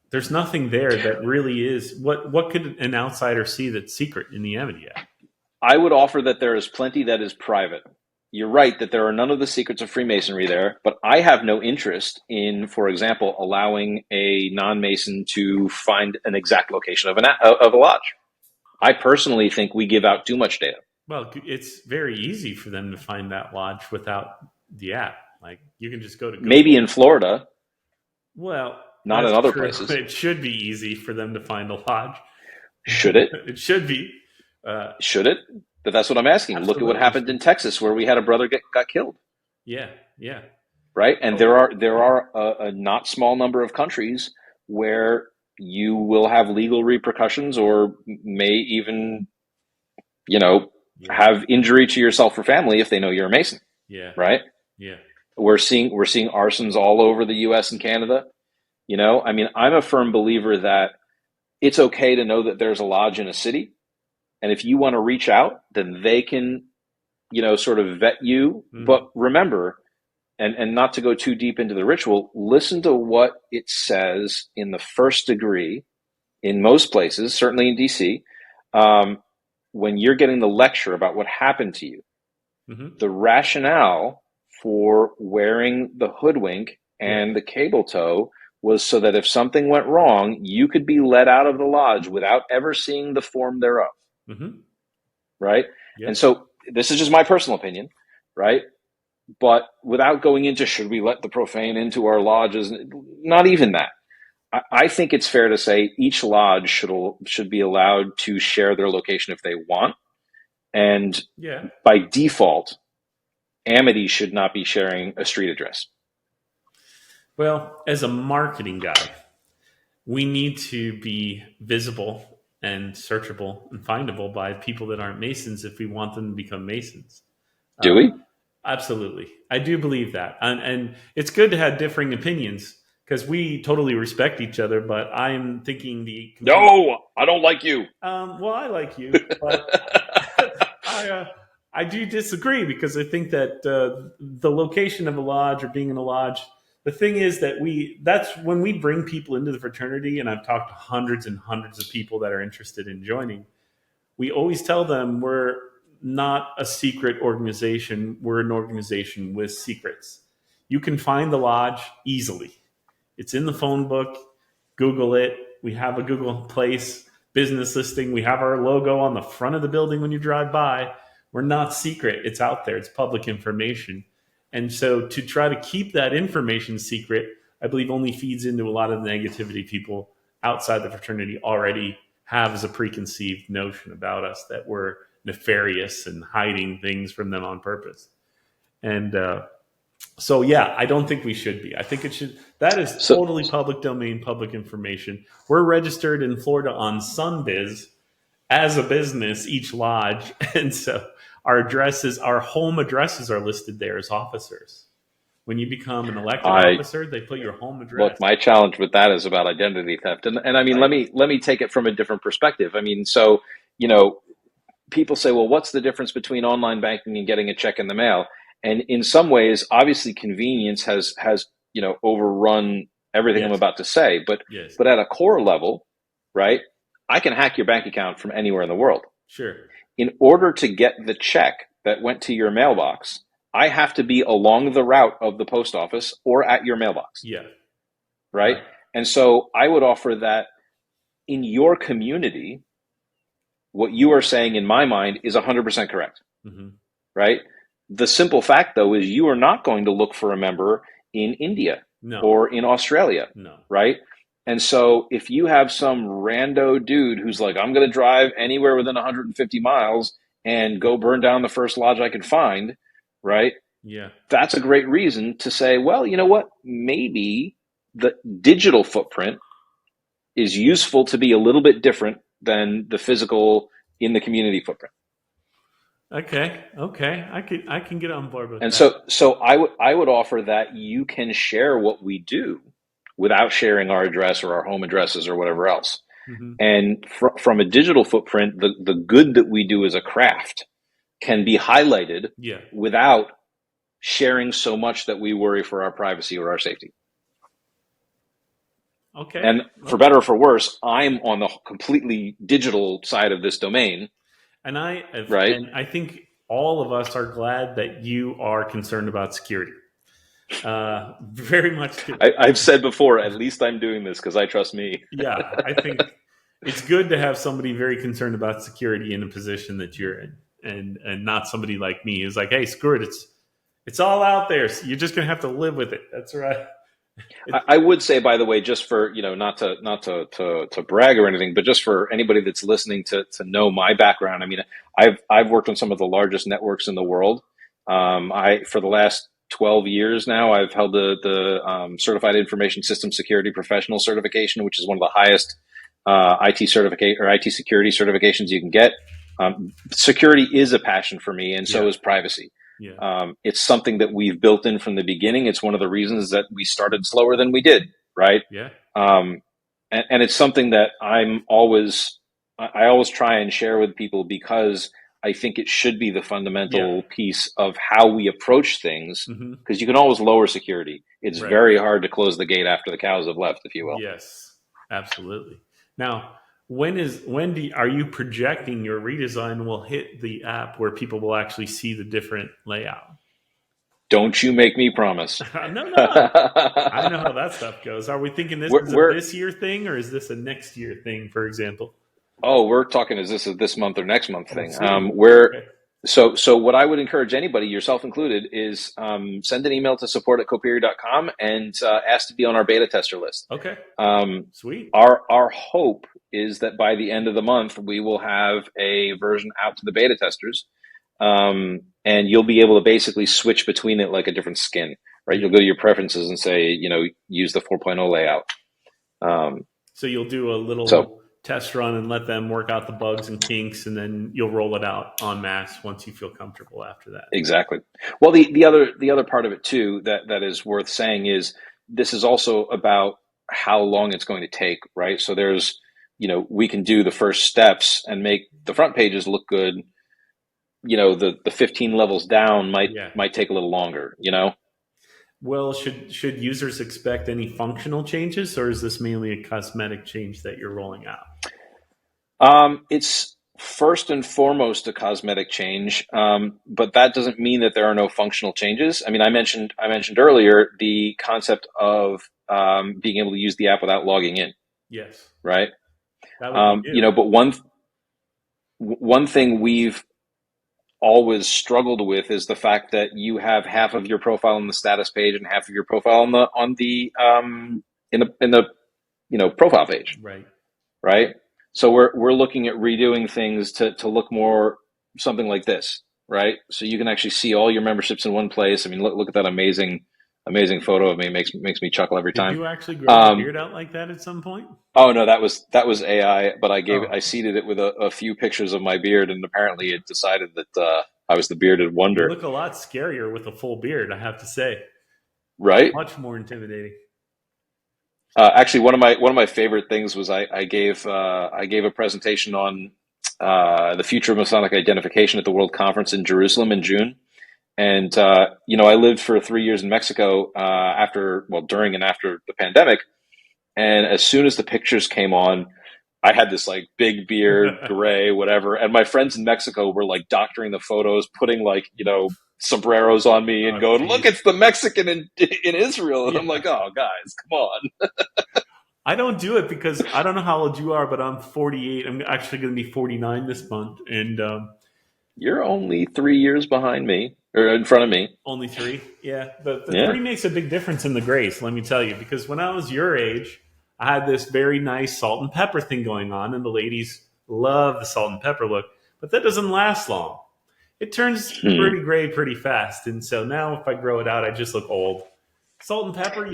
There's nothing there that really is. What could an outsider see that's secret in the AMITY app? I would offer that there is plenty that is private. You're right that there are none of the secrets of Freemasonry there, but I have no interest in, for example, allowing a non-Mason to find an exact location of a lodge. I personally think we give out too much data. Well, it's very easy for them to find that lodge without the app. Like, you can just go to Google. Maybe in Florida. Well, not in other places. It should be easy for them to find a lodge. Should it? It should be. Should it? But that's what I'm asking. Absolutely. Look at what happened in Texas, where we had a brother got killed. Yeah. Right, and there are a not small number of countries where you will have legal repercussions, or may even, have injury to yourself or family if they know you're a Mason. Yeah. Right. Yeah. We're seeing arsons all over the U.S. and Canada. You know, I mean, I'm a firm believer that it's okay to know that there's a lodge in a city. And if you want to reach out, then they can, you know, sort of vet you. But remember, and not to go too deep into the ritual, listen to what it says in the first degree in most places, certainly in DC, when you're getting the lecture about what happened to you. The rationale for wearing the hoodwink and the cable toe was so that if something went wrong, you could be let out of the lodge without ever seeing the form thereof. Right? And so this is just my personal opinion, right? But without going into should we let the profane into our lodges, not even that. I think it's fair to say each lodge should be allowed to share their location if they want. And by default, AMITY should not be sharing a street address. Well, as a marketing guy, we need to be visible and searchable and findable by people that aren't Masons if we want them to become Masons. Do we? Absolutely. I do believe that. And it's good to have differing opinions because we totally respect each other, but I am thinking No, I don't like you. Well, I like you, but I do disagree because I think that the location of a lodge or being in a lodge, the thing is that that's when we bring people into the fraternity, and I've talked to hundreds and hundreds of people that are interested in joining, we always tell them we're not a secret organization. We're an organization with secrets. You can find the lodge easily. It's in the phone book. Google it. We have a Google Place business listing. We have our logo on the front of the building when you drive by. We're not secret. It's out there. It's public information. And so to try to keep that information secret, I believe only feeds into a lot of the negativity people outside the fraternity already have as a preconceived notion about us, that we're nefarious and hiding things from them on purpose. And so, yeah, I don't think we should be. I think it should. That is totally public domain, public information. We're registered in Florida on Sunbiz as a business, each lodge. And so our addresses, our home addresses are listed there as officers. When you become an elected officer, they put your home address. Look, my challenge with that is about identity theft. And I mean, let me take it from a different perspective. I mean, so, you know, people say, well, what's the difference between online banking and getting a check in the mail? And in some ways, obviously, convenience has you know, overrun everything I'm about to say. But at a core level, right, I can hack your bank account from anywhere in the world. Sure. In order to get the check that went to your mailbox, I have to be along the route of the post office or at your mailbox. Yeah. Right? And so I would offer that in your community, what you are saying in my mind is 100% correct. Right? The simple fact, though, is you are not going to look for a member in India or in Australia. Right? And so if you have some rando dude who's like, I'm going to drive anywhere within 150 miles and go burn down the first lodge I can find, right? Yeah. That's a great reason to say, well, you know what? Maybe the digital footprint is useful to be a little bit different than the physical in the community footprint. Okay. I can get on board with that. And so I would offer that you can share what we do without sharing our address or our home addresses or whatever else. And from a digital footprint, the good that we do as a craft can be highlighted without sharing so much that we worry for our privacy or our safety. Okay. And for better or for worse, I'm on the completely digital side of this domain. And I think all of us are glad that you are concerned about security. Very much. I've said before, at least I'm doing this because I trust me. Yeah, I think it's good to have somebody very concerned about security in a position that you're in, and not somebody like me who's like, hey, screw it, it's all out there. So you're just gonna have to live with it. That's right. I would say, by the way, just for, you know, not to brag or anything, but just for anybody that's listening to know my background. I mean, I've worked on some of the largest networks in the world. For the last 12 years now, I've held the Certified Information System Security Professional certification, which is one of the highest IT security certifications you can get. Security is a passion for me, and so is privacy. Yeah. It's something that we've built in from the beginning. It's one of the reasons that we started slower than we did, right? Yeah. And it's something that I always try and share with people, because I think it should be the fundamental piece of how we approach things, Mm-hmm. because you can always lower security. It's Right. very hard to close the gate after the cows have left, if you will. Yes, absolutely. Now, are you projecting your redesign will hit the app where people will actually see the different layout? Don't you make me promise. No. I know how that stuff goes. Are we thinking this is a this year thing, or is this a next year thing, for example? Oh, we're talking, is this a this month or next month thing? Okay. So what I would encourage anybody, yourself included, is send an email to support@coperior.com and ask to be on our beta tester list. Okay. Sweet. Our hope is that by the end of the month, we will have a version out to the beta testers, and you'll be able to basically switch between it like a different skin, right? You'll go to your preferences and say, use the 4.0 layout. So you'll do a little test run and let them work out the bugs and kinks, and then you'll roll it out en masse once you feel comfortable after that. Exactly. Well, the other part of it too that is worth saying is this is also about how long it's going to take, right? So there's, we can do the first steps and make the front pages look good. The 15 levels down might take a little longer, Well, should users expect any functional changes, or is this mainly a cosmetic change that you're rolling out? It's first and foremost a cosmetic change, but that doesn't mean that there are no functional changes. I mean, I mentioned earlier the concept of being able to use the app without logging in. Yes. Right. That would be good. But one thing we've always struggled with is the fact that you have half of your profile on the status page and half of your profile in the profile page. Right. So we're looking at redoing things to look more something like this, right? So you can actually see all your memberships in one place. I mean, look at that amazing photo of me. Makes me chuckle every time. Did you actually grow your beard out like that at some point? Oh no, that was AI, but I seeded it with a few pictures of my beard, and apparently it decided that I was the bearded wonder. You look a lot scarier with a full beard, I have to say. Right? Much more intimidating. Actually, one of my favorite things was I gave a presentation on the future of Masonic identification at the World Conference in Jerusalem in June, and I lived for 3 years in Mexico during and after the pandemic, and as soon as the pictures came on, I had this like big beard, gray, whatever, and my friends in Mexico were like doctoring the photos, putting sombreros on me and going, look, it's the Mexican in Israel. And I'm like, oh, guys, come on. I don't do it because I don't know how old you are, but I'm 48. I'm actually going to be 49 this month. And you're only 3 years behind me, or in front of me. Only 3? Yeah. The 3 makes a big difference in the grace, let me tell you, because when I was your age, I had this very nice salt and pepper thing going on, and the ladies love the salt and pepper look, but that doesn't last long. It turns pretty gray pretty fast, and so now if I grow it out, I just look old. Salt and pepper,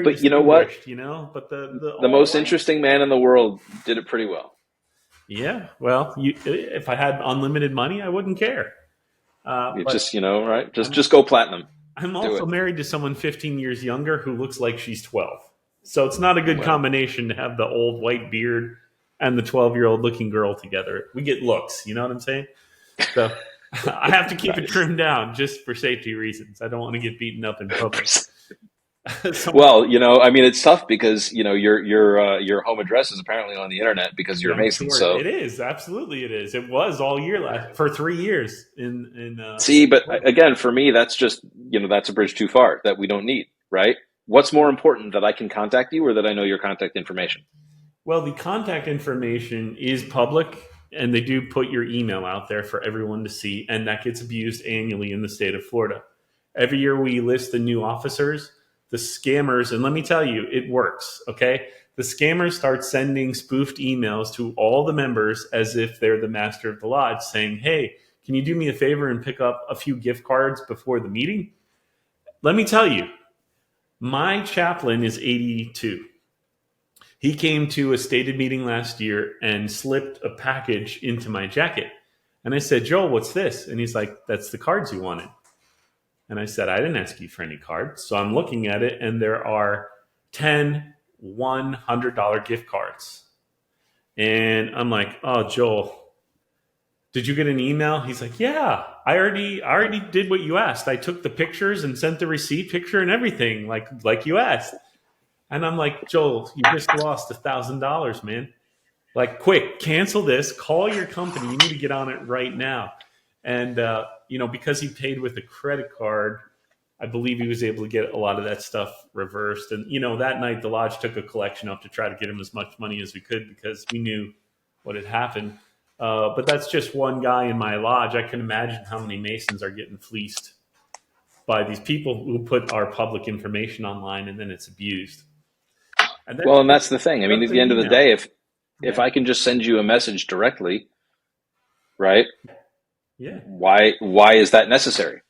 but you know what? But the most interesting man in the world did it pretty well. Yeah, well, if I had unlimited money, I wouldn't care. Right? Just go platinum. I'm also married to someone 15 years younger who looks like she's 12. So it's not a good combination to have the old white beard and the 12-year-old looking girl together. We get looks, you know what I'm saying? So I have to keep it trimmed down just for safety reasons. I don't want to get beaten up in public. Well, I mean, it's tough because your home address is apparently on the internet because you're a Mason. Sure. So it is, absolutely, it is. It was all year for 3 years. But again, for me, that's just that's a bridge too far that we don't need, right? What's more important, that I can contact you or that I know your contact information? Well, the contact information is public, and they do put your email out there for everyone to see, and that gets abused annually in the state of Florida. Every year we list the new officers, the scammers, and let me tell you, it works, okay? The scammers start sending spoofed emails to all the members as if they're the master of the lodge saying, hey, can you do me a favor and pick up a few gift cards before the meeting? Let me tell you, my chaplain is 82. He came to a stated meeting last year and slipped a package into my jacket. And I said, Joel, what's this? And he's like, that's the cards you wanted. And I said, I didn't ask you for any cards. So I'm looking at it, and there are 10 $100 gift cards. And I'm like, oh, Joel, did you get an email? He's like, yeah, I already did what you asked. I took the pictures and sent the receipt picture and everything like you asked. And I'm like, Joel, you just lost $1,000, man. Like, quick, cancel this, call your company. You need to get on it right now. And, because he paid with a credit card, I believe he was able to get a lot of that stuff reversed. And, that night the lodge took a collection up to try to get him as much money as we could because we knew what had happened. But that's just one guy in my lodge. I can imagine how many Masons are getting fleeced by these people who put our public information online and then it's abused. And that's the thing. I mean, at the end of the day, if I can just send you a message directly, right? Yeah. Why is that necessary?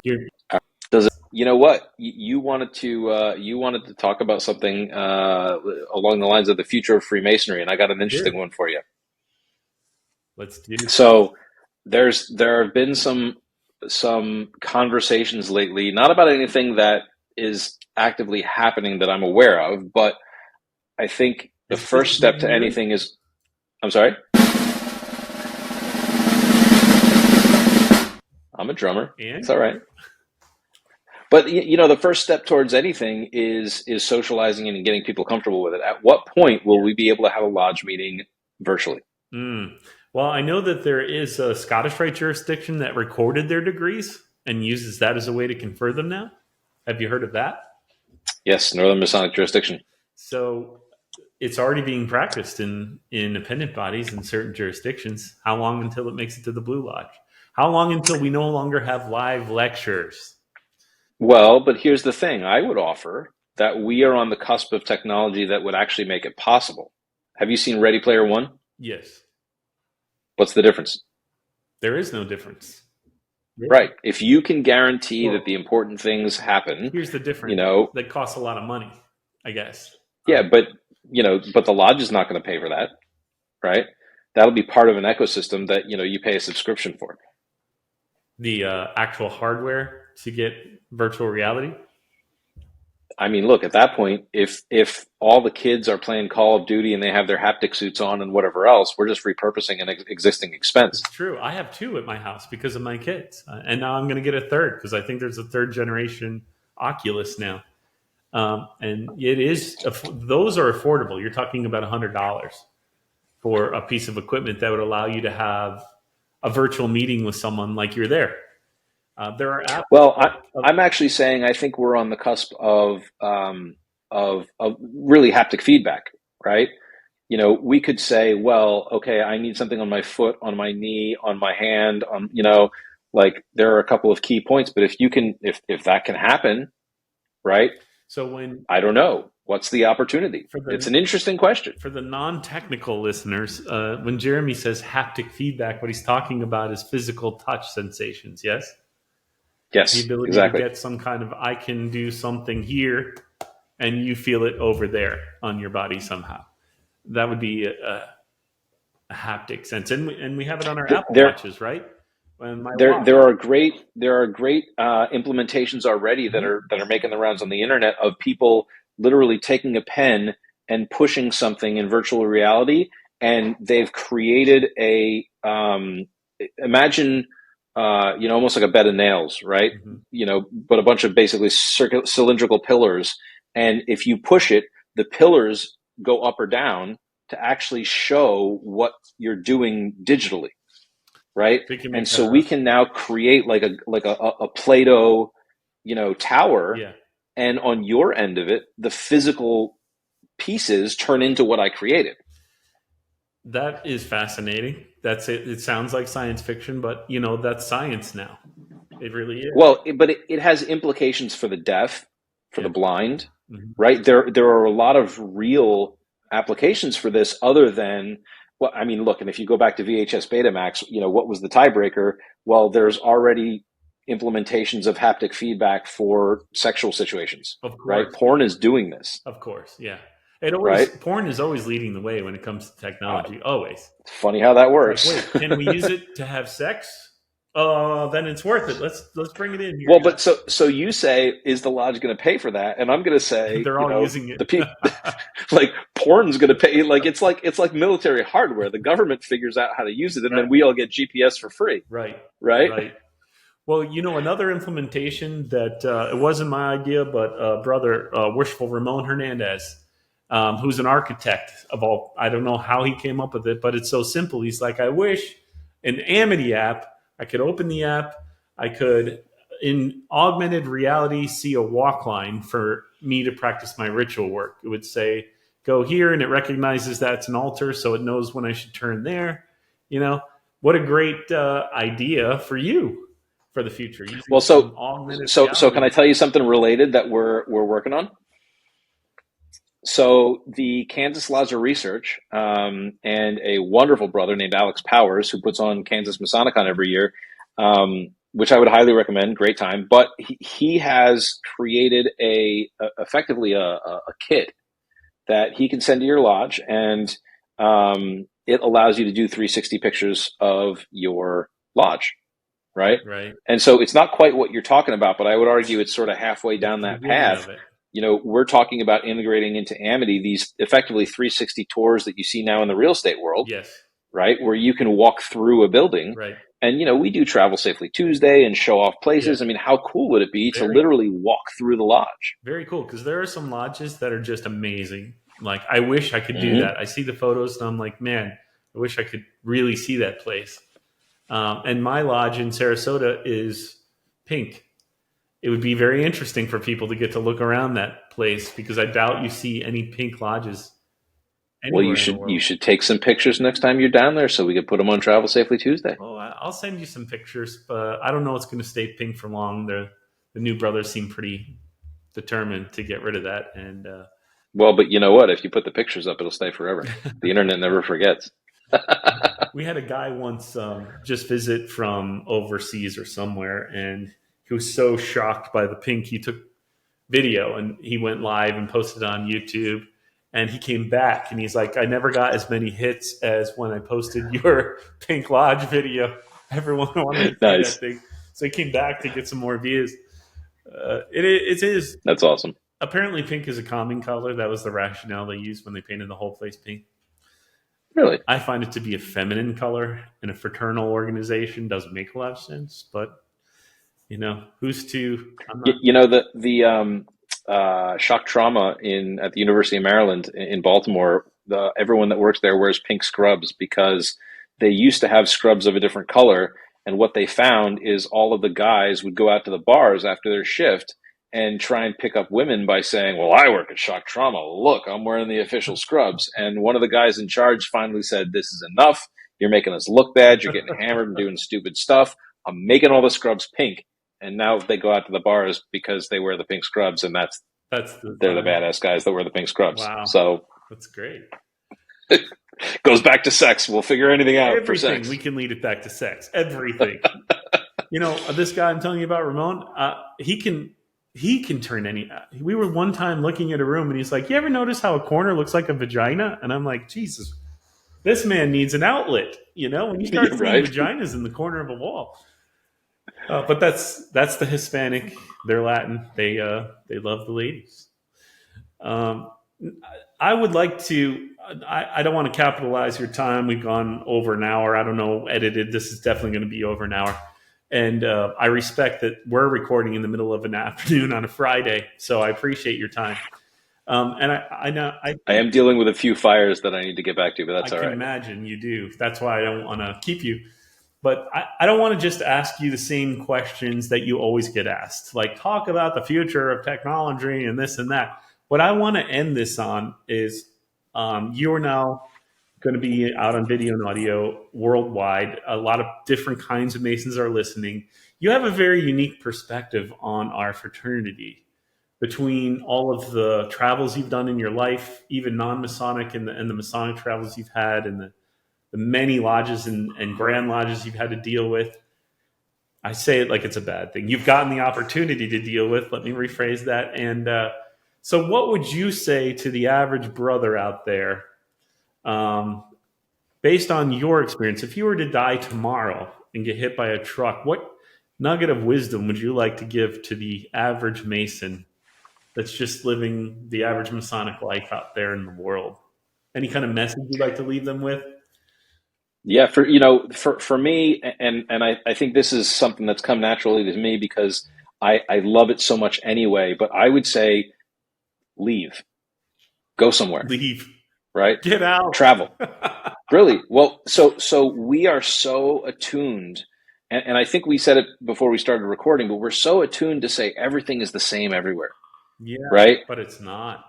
You know what? You wanted to talk about something along the lines of the future of Freemasonry, and I got an interesting one for you. Let's do it. So there have been some conversations lately, not about anything that is actively happening that I'm aware of, but I think the first step to anything is, I'm sorry? I'm a drummer. It's all right. But the first step towards anything is socializing and getting people comfortable with it. At what point will we be able to have a lodge meeting virtually? Well, I know that there is a Scottish Rite jurisdiction that recorded their degrees and uses that as a way to confer them now. Have you heard of that? Yes, Northern Masonic jurisdiction. So it's already being practiced in independent bodies in certain jurisdictions. How long until it makes it to the Blue Lodge? How long until we no longer have live lectures? Well, but here's the thing. I would offer that we are on the cusp of technology that would actually make it possible. Have you seen Ready Player One? Yes. What's the difference? There is no difference. Right. If you can guarantee that the important things happen. Here's the difference. That costs a lot of money, I guess. Yeah, but the lodge is not going to pay for that, right? That'll be part of an ecosystem that, you pay a subscription for. The actual hardware to get virtual reality? I mean, look, at that point, if all the kids are playing Call of Duty and they have their haptic suits on and whatever else, we're just repurposing an existing expense. It's true. I have 2 at my house because of my kids. And now I'm going to get a 3rd because I think there's a 3rd generation Oculus now. And it is, those are affordable. You're talking about $100 for a piece of equipment that would allow you to have a virtual meeting with someone like you're there. There are apps. Well, I'm actually saying I think we're on the cusp of really haptic feedback, right? We could say, well, okay, I need something on my foot, on my knee, on my hand, like there are a couple of key points. But if that can happen, right? So I don't know. What's the opportunity? It's an interesting question. For the non-technical listeners, when Jeremy says haptic feedback, what he's talking about is physical touch sensations, yes? Yes, the ability exactly. to get some kind of, I can do something here and you feel it over there on your body somehow. That would be a haptic sense. And we have it on our Apple Watches, right? There are great implementations already that are making the rounds on the internet of people literally taking a pen and pushing something in virtual reality, and they've created imagine almost like a bed of nails, right? Mm-hmm. But a bunch of basically cylindrical pillars, and if you push it, the pillars go up or down to actually show what you're doing digitally. Right. And so we can now create like a Play-Doh, tower. Yeah. And on your end of it, the physical pieces turn into what I created. That is fascinating. That's it. It sounds like science fiction, but that's science now. It really is. Well, but it has implications for the deaf, for the blind, right? There are a lot of real applications for this other than, well, I mean, look, and if you go back to VHS Betamax, what was the tiebreaker? Well, there's already implementations of haptic feedback for sexual situations, right? Porn is doing this. Of course, yeah. Porn is always leading the way when it comes to technology, always. It's funny how that works. Like, wait, can we use it to have sex? then it's worth it. Let's bring it in here. Well, but so you say, is the lodge going to pay for that? And I'm going to say, They're all using it. like porn's going to pay. Like it's like military hardware. The government figures out how to use it, and then we all get GPS for free. Right. Right. Well, another implementation that it wasn't my idea, but brother, Worshipful Ramon Hernandez, who's an architect of all. I don't know how he came up with it, but it's so simple. He's like, I wish an AMITY app. I could open the app. I could, in augmented reality, see a walk line for me to practice my ritual work. It would say, go here, and it recognizes that's an altar, so it knows when I should turn there. What a great idea for you for the future. Well, so can I tell you something related that we're working on? So the Kansas Laws of Research and a wonderful brother named Alex Powers, who puts on Kansas Masonic on every year, which I would highly recommend. Great time. But he has created effectively a kit that he can send to your lodge, and it allows you to do 360 pictures of your lodge. Right. And so it's not quite what you're talking about, but I would argue it's sort of halfway down that path. We're talking about integrating into AMITY these effectively 360 tours that you see now in the real estate world. Yes. Right. Where you can walk through a building. Right. And, we do Travel Safely Tuesday and show off places. Yeah. I mean, how cool would it be to literally walk through the lodge? Very cool. Because there are some lodges that are just amazing. Like, I wish I could do that. I see the photos and I'm like, man, I wish I could really see that place. And my lodge in Sarasota is pink. It would be very interesting for people to get to look around that place, because I doubt you see any pink lodges. Well, you should take some pictures next time you're down there, so we could put them on Travel Safely Tuesday. Oh, I'll send you some pictures, but I don't know it's going to stay pink for long. The new brothers seem pretty determined to get rid of that. And well, but you know what? If you put the pictures up, it'll stay forever. The internet never forgets. We had a guy once just visit from overseas or somewhere, and he was so shocked by the pink. He took video and he went live and posted it on YouTube. And he came back and he's like, I never got as many hits as when I posted your Pink Lodge video. Everyone wanted to see that thing. So he came back to get some more views. It is. That's awesome. Apparently pink is a calming color. That was the rationale they used when they painted the whole place pink. Really? I find it to be a feminine color in a fraternal organization. Doesn't make a lot of sense, but who's to? The shock trauma at the University of Maryland in Baltimore. Everyone that works there wears pink scrubs because they used to have scrubs of a different color, and what they found is all of the guys would go out to the bars after their shift and try and pick up women by saying, well, I work at shock trauma. Look, I'm wearing the official scrubs. And one of the guys in charge finally said, this is enough. You're making us look bad. You're getting hammered and doing stupid stuff. I'm making all the scrubs pink. And now they go out to the bars because they wear the pink scrubs, and they're the badass guys that wear the pink scrubs. Wow. So that's great. Goes back to sex. We'll figure anything out for sex. We can lead it back to sex. Everything. This guy I'm telling you about, Ramon, he can turn any. We were one time looking at a room, and he's like, you ever notice how a corner looks like a vagina? And I'm like, Jesus, this man needs an outlet. When you start seeing vaginas in the corner of a wall. But that's the Hispanic. They're Latin. They love the ladies. I would like to. I don't want to capitalize your time. We've gone over an hour. I don't know. Edited. This is definitely going to be over an hour. And I respect that we're recording in the middle of an afternoon on a Friday. So I appreciate your time. And I know I am dealing with a few fires that I need to get back to, but that's all right. I can imagine you do. That's why I don't want to keep you. But I don't want to just ask you the same questions that you always get asked, like talk about the future of technology and this and that. What I want to end this on is you're now going to be out on video and audio worldwide. A lot of different kinds of Masons are listening. You have a very unique perspective on our fraternity between all of the travels you've done in your life, even non-Masonic and the Masonic travels you've had, and the many lodges and grand lodges you've had to deal with. I say it like it's a bad thing. You've gotten the opportunity to deal with. Let me rephrase that. And so what would you say to the average brother out there, based on your experience, if you were to die tomorrow and get hit by a truck, what nugget of wisdom would you like to give to the average Mason that's just living the average Masonic life out there in the world? Any kind of message you'd like to leave them with? Yeah, for me, and I think this is something that's come naturally to me because I love it so much anyway. But I would say leave, go somewhere, Leave. right? Get out. Travel. Really? Well, so we are so attuned, and I think we said it before we started recording, but we're so attuned to say everything is the same everywhere, Yeah, right? but it's not.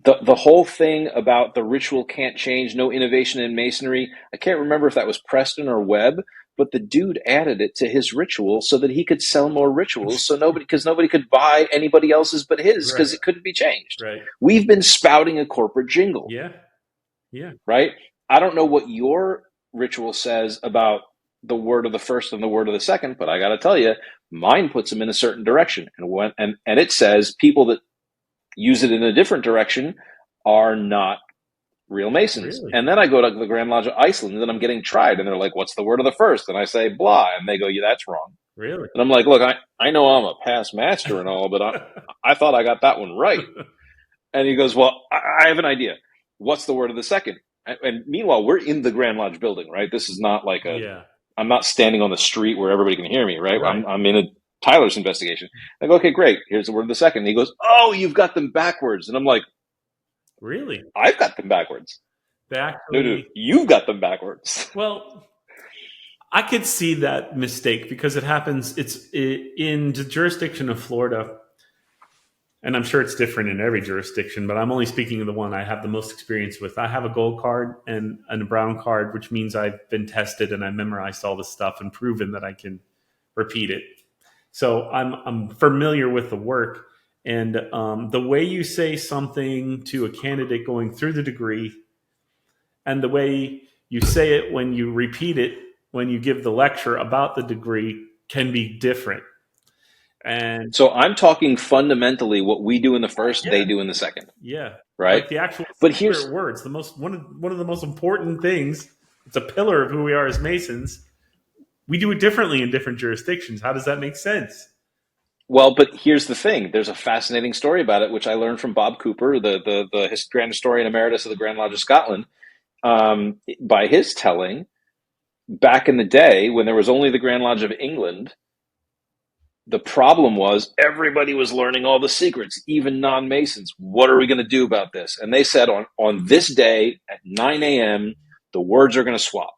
The whole thing about the ritual can't change, no innovation in Masonry. I can't remember if that was Preston or Webb, but the dude added it to his ritual so that he could sell more rituals. So nobody could buy anybody else's but his because Right. it couldn't be changed. Right. We've been spouting a corporate jingle, Yeah. Yeah. right? I don't know what your ritual says about the word of the first and the word of the second, but I got to tell you, mine puts them in a certain direction, and it says people that use it in a different direction are not real Masons. Really? And then I go to the Grand Lodge of Iceland and I'm getting tried, and they're like, "What's the word of the first?" And I say, "Blah," and they go, "Yeah, that's wrong." Really? And I'm like, "Look, I know I'm a past master and all, but I thought I got that one right." And he goes, "Well, I have an idea. What's the word of the second?" And meanwhile, we're in the Grand Lodge building, right? This is not like Yeah. I'm not standing on the street where everybody can hear me, right? Right. I'm in a Tyler's investigation. I go, "Okay, great. Here's the word of the second." And he goes, "Oh, you've got them backwards." And I'm like, Really? "I've got them backwards." They No, actually, you've got them backwards. well, I could see that mistake because it happens. In the jurisdiction of Florida, and I'm sure it's different in every jurisdiction, but I'm only speaking of the one I have the most experience with. I have a gold card and a brown card, which means I've been tested and I memorized all this stuff and proven that I can repeat it. So I'm familiar with the work. And the way you say something to a candidate going through the degree and the way you say it when you repeat it, when you give the lecture about the degree can be different. And So I'm talking fundamentally what we do in the first, yeah, they do in the second, yeah, right? like the actual But secret words, the most one of the most important things. It's a pillar of who we are as Masons. We do it differently in different jurisdictions. How does that make sense? but here's the thing. There's a fascinating story about it, which I learned from Bob Cooper, the Grand Historian Emeritus of the Grand Lodge of Scotland. By his telling, back in the day when there was only the Grand Lodge of England, the problem was everybody was learning all the secrets, even non-Masons. What are we going to do about this? And they said on this day at 9 a.m., the words are going to swap.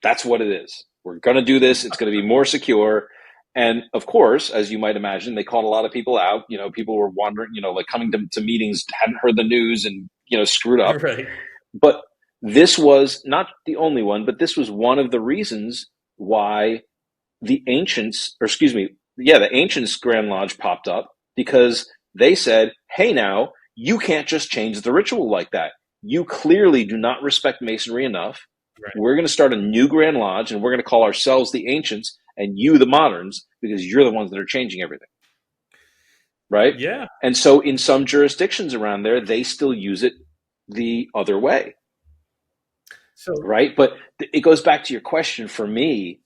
That's what it is. We're going to do this. It's going to be more secure. And of course, as you might imagine, they called a lot of people out. People were wandering, like coming to meetings, hadn't heard the news and, screwed up. Right. But this was not the only one, but this was one of the reasons why the ancients Grand Lodge popped up, because they said, "Hey, now, you can't just change the ritual like that. You clearly do not respect Masonry enough. Right. We're going to start a new Grand Lodge, and we're going to call ourselves the Ancients and you the Moderns, because you're the ones that are changing everything." Right? Yeah. And so in some jurisdictions around there, they still use it the other way. So Right? But it goes back to your question. For me,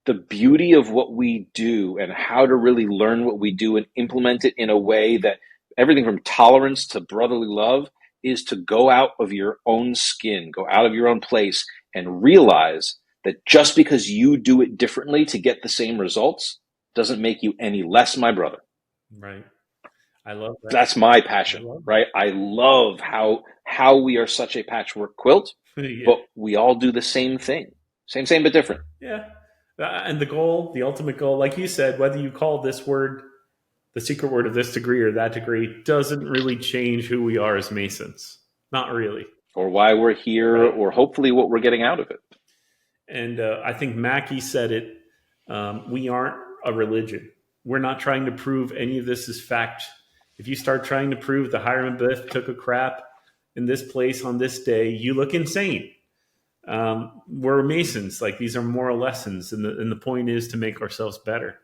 the beauty of what we do and how to really learn what we do and implement it in a way that everything from tolerance to brotherly love is to go out of your own skin, go out of your own place, and realize that just because you do it differently to get the same results doesn't make you any less my brother. right. I love that. That's my passion, right? I love how we are such a patchwork quilt, Yeah. but we all do the same thing. Same, but different. Yeah. And the goal, the ultimate goal, like you said, whether you call this word the secret word of this degree or that degree, doesn't really change who we are as Masons. Not really. Or why we're here, Right. or hopefully what we're getting out of it. And I think Mackey said it. We aren't a religion. We're not trying to prove any of this is fact. If you start trying to prove the Hiram Abiff took a crap in this place on this day, you look insane. We're Masons. Like, these are moral lessons, and the point is to make ourselves better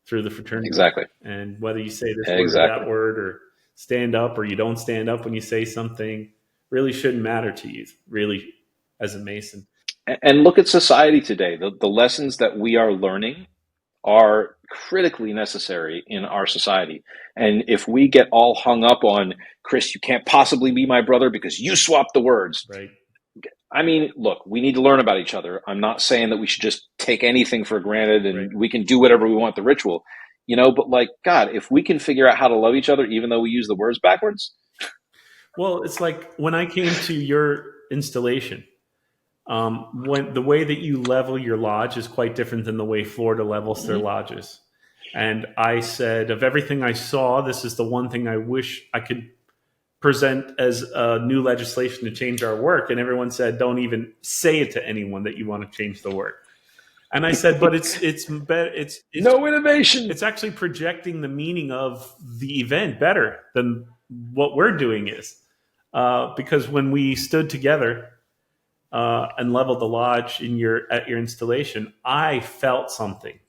through the fraternity. Exactly. And whether you say this word or that word, or stand up or you don't stand up when you say something, really shouldn't matter to you, really, as a Mason. And look at society today. The lessons that we are learning are critically necessary in our society. And if we get all hung up on, Chris, you can't possibly be my brother because you swapped the words. Right. I mean, look, we need to learn about each other. I'm not saying that we should just take anything for granted and Right. we can do whatever we want, the ritual, but like, God, if we can figure out how to love each other, even though we use the words backwards. Well, it's like when I came to your installation, when the way that you level your lodge is quite different than the way Florida levels their lodges. And I said, of everything I saw, this is the one thing I wish I could present as a new legislation to change our work. And everyone said, don't even say it to anyone that you want to change the work. And I said, but it's No innovation. It's actually projecting the meaning of the event better than what we're doing is. Because when we stood together and leveled the lodge at your installation, I felt something.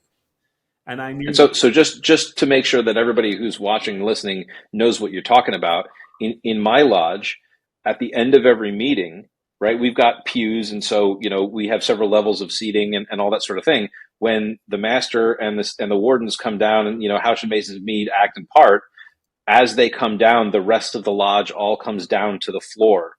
And I knew. And so just to make sure that everybody who's watching and listening knows what you're talking about, in my lodge, at the end of every meeting, right, we've got pews, and so we have several levels of seating and all that sort of thing. When the master and the wardens come down, and how should Masons meet, act, and part, as they come down, the rest of the lodge all comes down to the floor.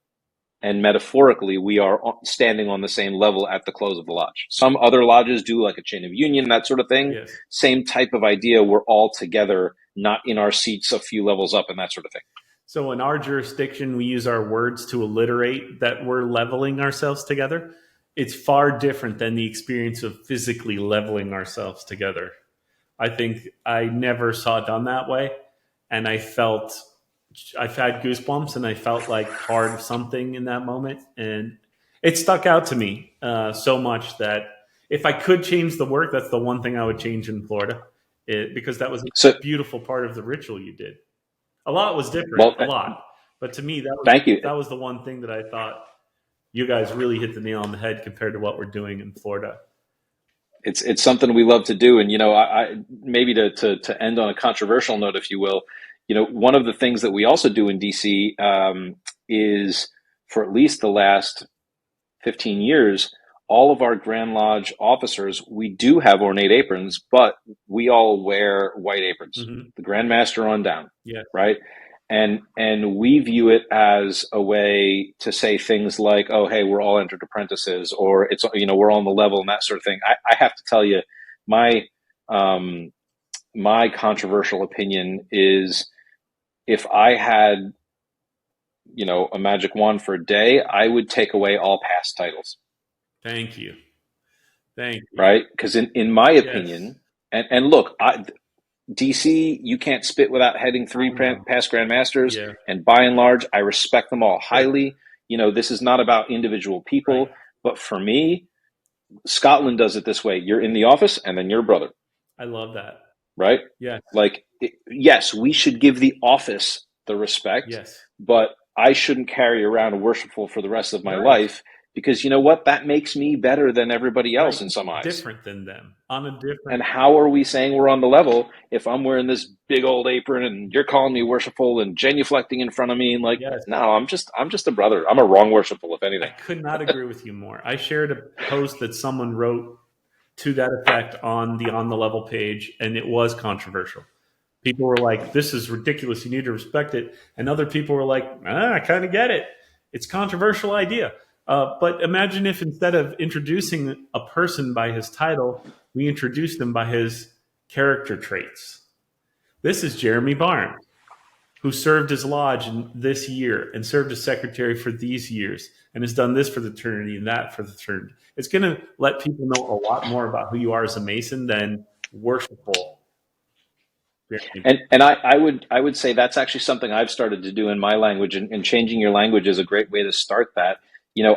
And metaphorically, we are standing on the same level at the close of the lodge. Some other lodges do like a chain of union, that sort of thing. Yes. Same type of idea. We're all together, not in our seats a few levels up and that sort of thing. So in our jurisdiction, we use our words to alliterate that we're leveling ourselves together. It's far different than the experience of physically leveling ourselves together. I think I never saw it done that way. And I've had goosebumps, and I felt like part of something in that moment. And it stuck out to me so much that if I could change the work, that's the one thing I would change in Florida, because that was a beautiful part of the ritual you did. A lot was different, a lot. But to me, that was the one thing that I thought you guys really hit the nail on the head compared to what we're doing in Florida. It's something we love to do. And, I maybe to end on a controversial note, if you will, one of the things that we also do in DC is, for at least the last 15 years, all of our Grand Lodge officers, we do have ornate aprons, but we all wear white aprons, the Grand Master on down, right? And we view it as a way to say things like, oh, hey, we're all entered apprentices, or it's, we're on the level and that sort of thing. I have to tell you, my controversial opinion is, if I had, a magic wand for a day, I would take away all past titles. Thank you. Right? Because in my opinion, and look, DC, you can't spit without heading 3 past Grandmasters, and by and large, I respect them all highly. This is not about individual people, but for me, Scotland does it this way. You're in the office, and then you're a brother. I love that. Right? Yeah. Like, yes, we should give the office the respect, but I shouldn't carry around worshipful for the rest of my life, because you know what? That makes me better than everybody else in some eyes. Different than them. On a different. And how are we saying we're on the level if I'm wearing this big old apron and you're calling me worshipful and genuflecting in front of me, and like, no, I'm just a brother. I'm a wrong worshipful, if anything. I could not agree with you more. I shared a post that someone wrote to that effect on the level page, and it was controversial. People were like, this is ridiculous, you need to respect it. And other people were like, I kind of get it. It's a controversial idea. But imagine if, instead of introducing a person by his title, we introduced them by his character traits. This is Jeremy Barnes, who served his lodge this year and served as secretary for these years and has done this for the fraternity and that for the fraternity. It's going to let people know a lot more about who you are as a Mason than worshipful. And I would say that's actually something I've started to do in my language, and changing your language is a great way to start that.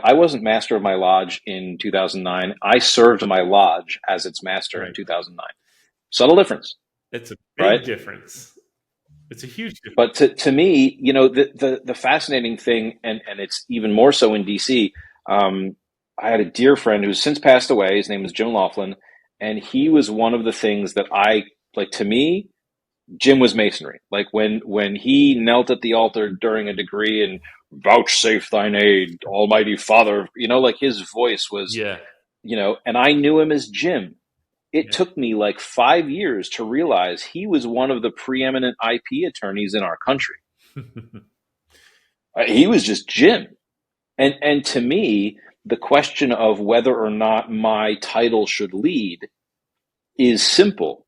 I wasn't master of my lodge in 2009. I served my lodge as its master in 2009. Subtle difference. It's a big difference. It's a huge difference. But to me, the fascinating thing, and it's even more so in DC, I had a dear friend who's since passed away. His name is Jim Laughlin, and he was one of the things that to me, Jim was Masonry. Like when he knelt at the altar during a degree and vouchsafe thine aid, Almighty Father, like his voice was, Yeah. and I knew him as Jim. It Yeah. took me like 5 years to realize he was one of the preeminent IP attorneys in our country. He was just Jim. And to me, the question of whether or not my title should lead is simple.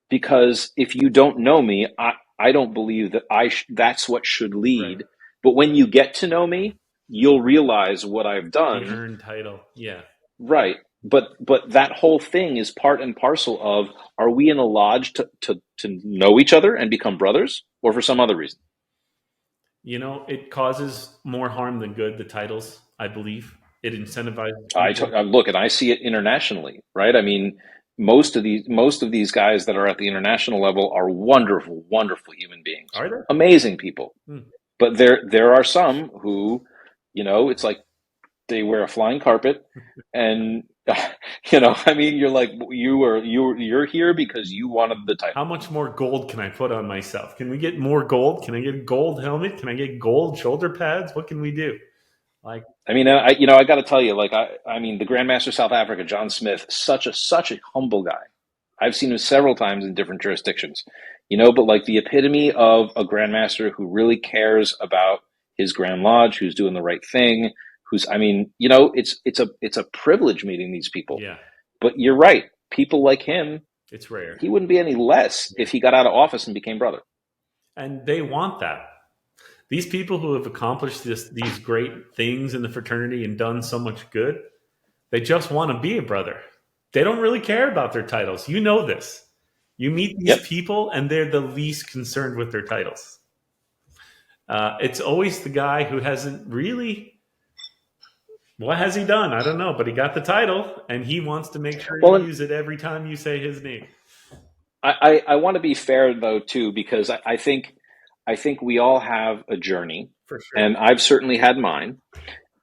Because if you don't know me, I don't believe that that's what should lead. Right. But when you get to know me, you'll realize what I've done. The earned title. Yeah. Right. But that whole thing is part and parcel of, are we in a lodge to know each other and become brothers, or for some other reason? It causes more harm than good, the titles, I believe. It incentivizes. Look, and I see it internationally, right? I mean, most of these guys that are at the international level are wonderful, wonderful human beings, Are there? amazing people. Hmm. But there are some who, it's like they wear a flying carpet, and I mean, you're like, you're here because you wanted the title. How much more gold can I put on myself? Can we get more gold? Can I get a gold helmet? Can I get gold shoulder pads? What can we do? Like, I mean, I got to tell you, like, I mean, the Grandmaster of South Africa, John Smith, such a humble guy. I've seen him several times in different jurisdictions, but like the epitome of a Grandmaster who really cares about his Grand Lodge, who's doing the right thing, I mean, it's a privilege meeting these people. yeah, But you're right. People like him, it's rare. he wouldn't be any less if he got out of office and became brother. And they want that. These people who have accomplished these great things in the fraternity and done so much good, they just want to be a brother. They don't really care about their titles. You know this. You meet these people, and they're the least concerned with their titles. It's always the guy who hasn't really. What has he done? I don't know, but he got the title, and he wants to make sure you use it every time you say his name. I want to be fair though too, because I think we all have a journey, for sure, and I've certainly had mine,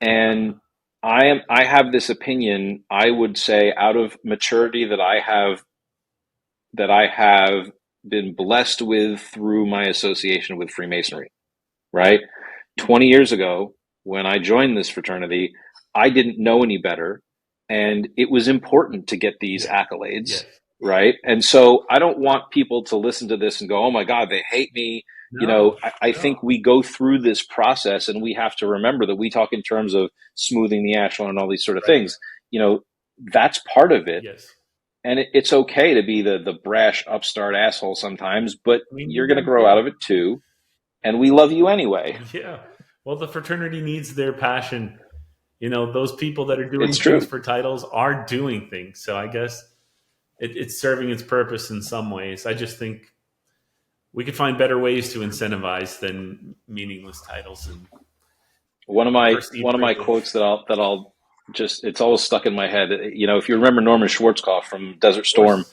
and I have this opinion. I would say, out of maturity that I have been blessed with through my association with Freemasonry, right? 20 years ago, when I joined this fraternity, I didn't know any better, and it was important to get these accolades. Yes. Right. And so I don't want people to listen to this and go, oh my God, they hate me. No, I think we go through this process, and we have to remember that we talk in terms of smoothing the asphalt and all these sort of things. That's part of it. Yes. And it's okay to be the brash upstart asshole sometimes, but you're going to grow out of it too. And we love you anyway. Yeah. Well, the fraternity needs their passion. Those people that are doing It's things true. for titles are doing things. So I guess it's serving its purpose in some ways. I just think we could find better ways to incentivize than meaningless titles. And one of my quotes that I'll just, it's always stuck in my head. If you remember Norman Schwarzkopf from Desert Storm,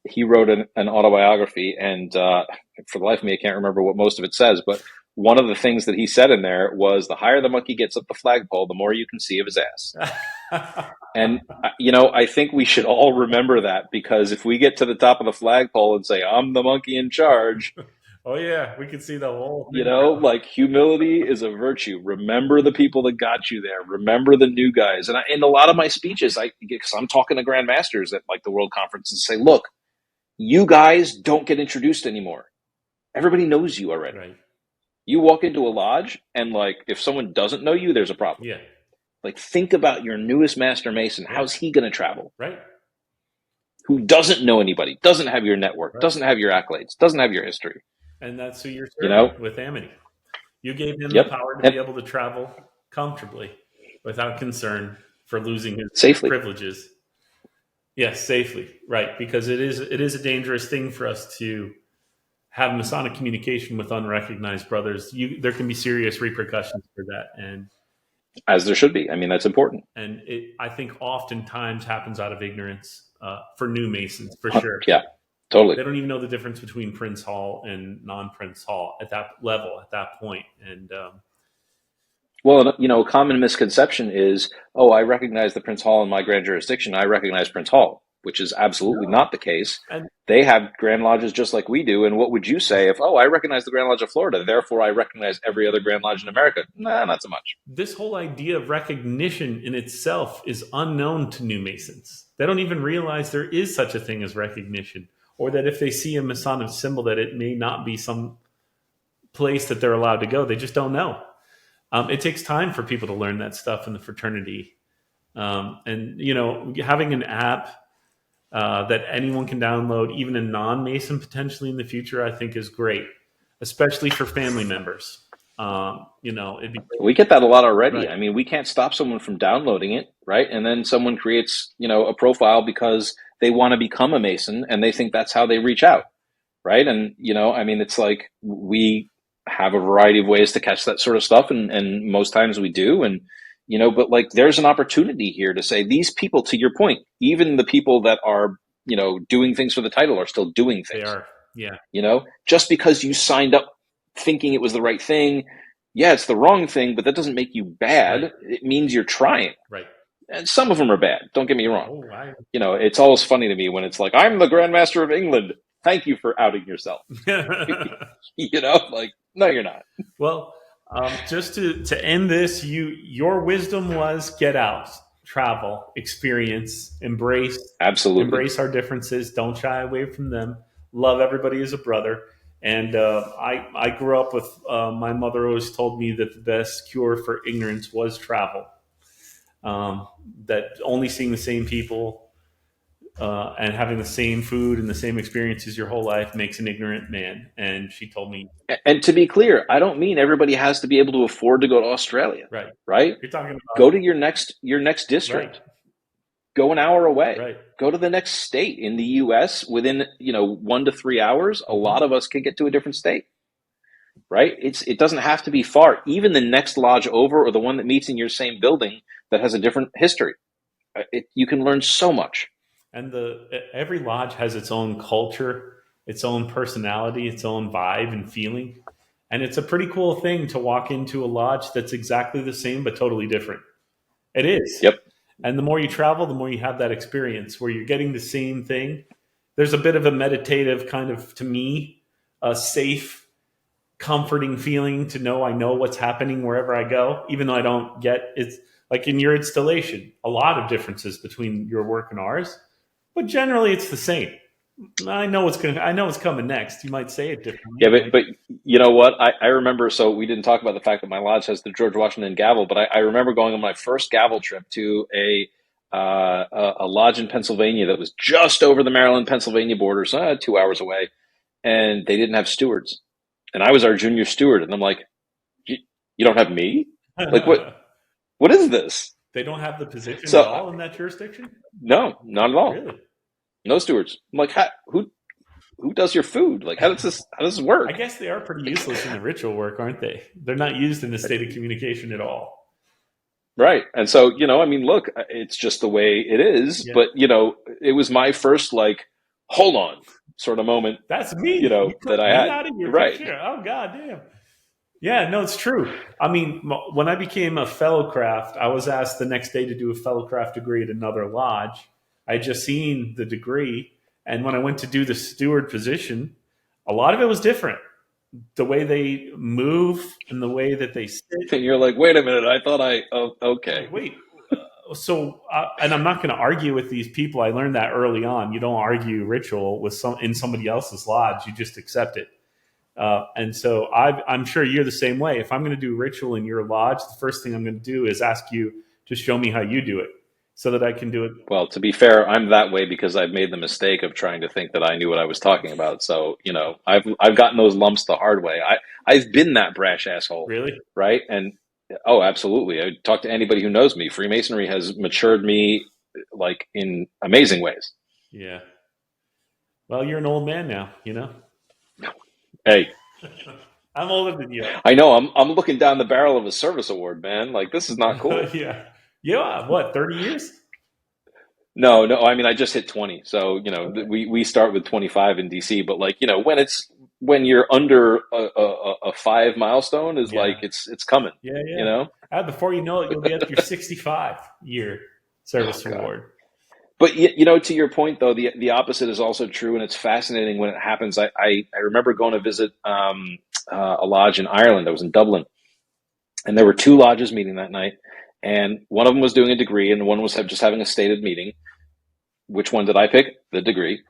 he wrote an autobiography, and for the life of me, I can't remember what most of it says, but one of the things that he said in there was, the higher the monkey gets up the flagpole, the more you can see of his ass. And, I think we should all remember that, because if we get to the top of the flagpole and say, I'm the monkey in charge. Oh yeah, we can see the whole thing. Like, humility is a virtue. Remember the people that got you there. Remember the new guys. And in a lot of my speeches, because I'm talking to grandmasters at like the World Conference, and say, look, you guys don't get introduced anymore. Everybody knows you already. Right. You walk into a lodge, and like, if someone doesn't know you, there's a problem. Yeah. Like, think about your newest Master Mason. How's he going to travel? Right. Who doesn't know anybody, doesn't have your network, doesn't have your accolades, doesn't have your history. And that's who you're serving with AMITY. You gave him the power to be able to travel comfortably without concern for losing his privileges. Yes, safely. Right. Because it is a dangerous thing for us to have Masonic communication with unrecognized brothers. There can be serious repercussions for that. And as there should be. I mean, that's important. And I think oftentimes happens out of ignorance for new Masons, for sure. Yeah, totally. They don't even know the difference between Prince Hall and non-Prince Hall at that level, at that point. And well, a common misconception is, oh, I recognize the Prince Hall in my grand jurisdiction. I recognize Prince Hall. which is absolutely No. not the case. And They have Grand Lodges just like we do. And what would you say if, oh, I recognize the Grand Lodge of Florida, therefore I recognize every other Grand Lodge in America? Nah, not so much. this whole idea of recognition in itself is unknown to new Masons. They don't even realize there is such a thing as recognition, or that if they see a Masonic symbol, that it may not be some place that they're allowed to go. They just don't know. It takes time for people to learn that stuff in the fraternity. And, having an app that anyone can download, even a non-Mason potentially in the future, I think is great, especially for family members. It'd be great. We get that a lot already. Right. I mean, we can't stop someone from downloading it, right? And then someone creates, a profile because they want to become a Mason and they think that's how they reach out, right? And, it's like we have a variety of ways to catch that sort of stuff, and most times we do. And, but like there's an opportunity here to say these people, to your point, even the people that are, doing things for the title are still doing things. They are. Yeah. Just because you signed up thinking it was the right thing, yeah, it's the wrong thing, but that doesn't make you bad. Right. It means you're trying. Right. And some of them are bad. Don't get me wrong. Oh, It's always funny to me when it's like, I'm the Grand Master of England. Thank you for outing yourself. Like, no, you're not. Well, just to end this, your wisdom was get out, travel, experience, Absolutely. embrace our differences. Don't shy away from them. Love everybody as a brother. And I grew up with my mother always told me that the best cure for ignorance was travel. That only seeing the same people and having the same food and the same experiences your whole life makes an ignorant man. And she told me. And to be clear, I don't mean everybody has to be able to afford to go to Australia. Right? You're talking about go to your next district. Right. Go an hour away. Right. Go to the next state in the U.S. within 1 to 3 hours. A lot of us can get to a different state, right? It doesn't have to be far. Even the next lodge over, or the one that meets in your same building that has a different history, you can learn so much. And every lodge has its own culture, its own personality, its own vibe and feeling, and it's a pretty cool thing to walk into a lodge that's exactly the same but totally different. It is. Yep. And the more you travel, the more you have that experience where you're getting the same thing. There's a bit of a meditative kind of, to me, a safe, comforting feeling to know I know what's happening wherever I go, even though I don't get it's like in your installation, a lot of differences between your work and ours, but generally it's the same. I know what's coming next. You might say it differently. Yeah, but you know what? I remember, so we didn't talk about the fact that my lodge has the George Washington gavel, but I remember going on my first gavel trip to a lodge in Pennsylvania that was just over the Maryland-Pennsylvania border, so 2 hours away, and they didn't have stewards. And I was our junior steward, and I'm like, you don't have me? Like, what is this? They don't have the position at all in that jurisdiction? No, not at all. Really? No stewards. I'm like, who does your food? Like, how does this work? I guess they are pretty useless in the ritual work, aren't they? They're not used in the state of communication at all. Right. And so, look, it's just the way it is. Yeah. But, it was my first, like, hold on sort of moment. That's me. That I had. Out of your right. Picture. Oh, God damn. Yeah, no, it's true. I mean, when I became a fellowcraft, I was asked the next day to do a fellowcraft degree at another lodge. I had just seen the degree. And when I went to do the steward position, a lot of it was different. The way they move and the way that they sit. And you're like, wait a minute, I thought okay. Wait. And I'm not going to argue with these people. I learned that early on. You don't argue ritual in somebody else's lodge. You just accept it. And so I'm sure you're the same way. If I'm going to do ritual in your lodge, the first thing I'm going to do is ask you to show me how you do it so that I can do it. Well, to be fair, I'm that way because I've made the mistake of trying to think that I knew what I was talking about. So, I've gotten those lumps the hard way. I've been that brash asshole. Really? Right. And absolutely. I talk to anybody who knows me. Freemasonry has matured me like in amazing ways. Yeah. Well, you're an old man now, Hey, I'm older than you. I know. I'm looking down the barrel of a service award, man. Like, this is not cool. Yeah. Yeah. What, 30 years? No. I mean, I just hit 20. So, we start with 25 in DC, but like, when you're under a 5 milestone is like, it's coming. Yeah. Before you know it, you'll be at your 65 year service award. But you know, to your point though, the opposite is also true, and it's fascinating when it happens. I remember going to visit a lodge in Ireland. I was in Dublin, and there were two lodges meeting that night, and one of them was doing a degree, and one was just having a stated meeting. Which one did I pick? The degree.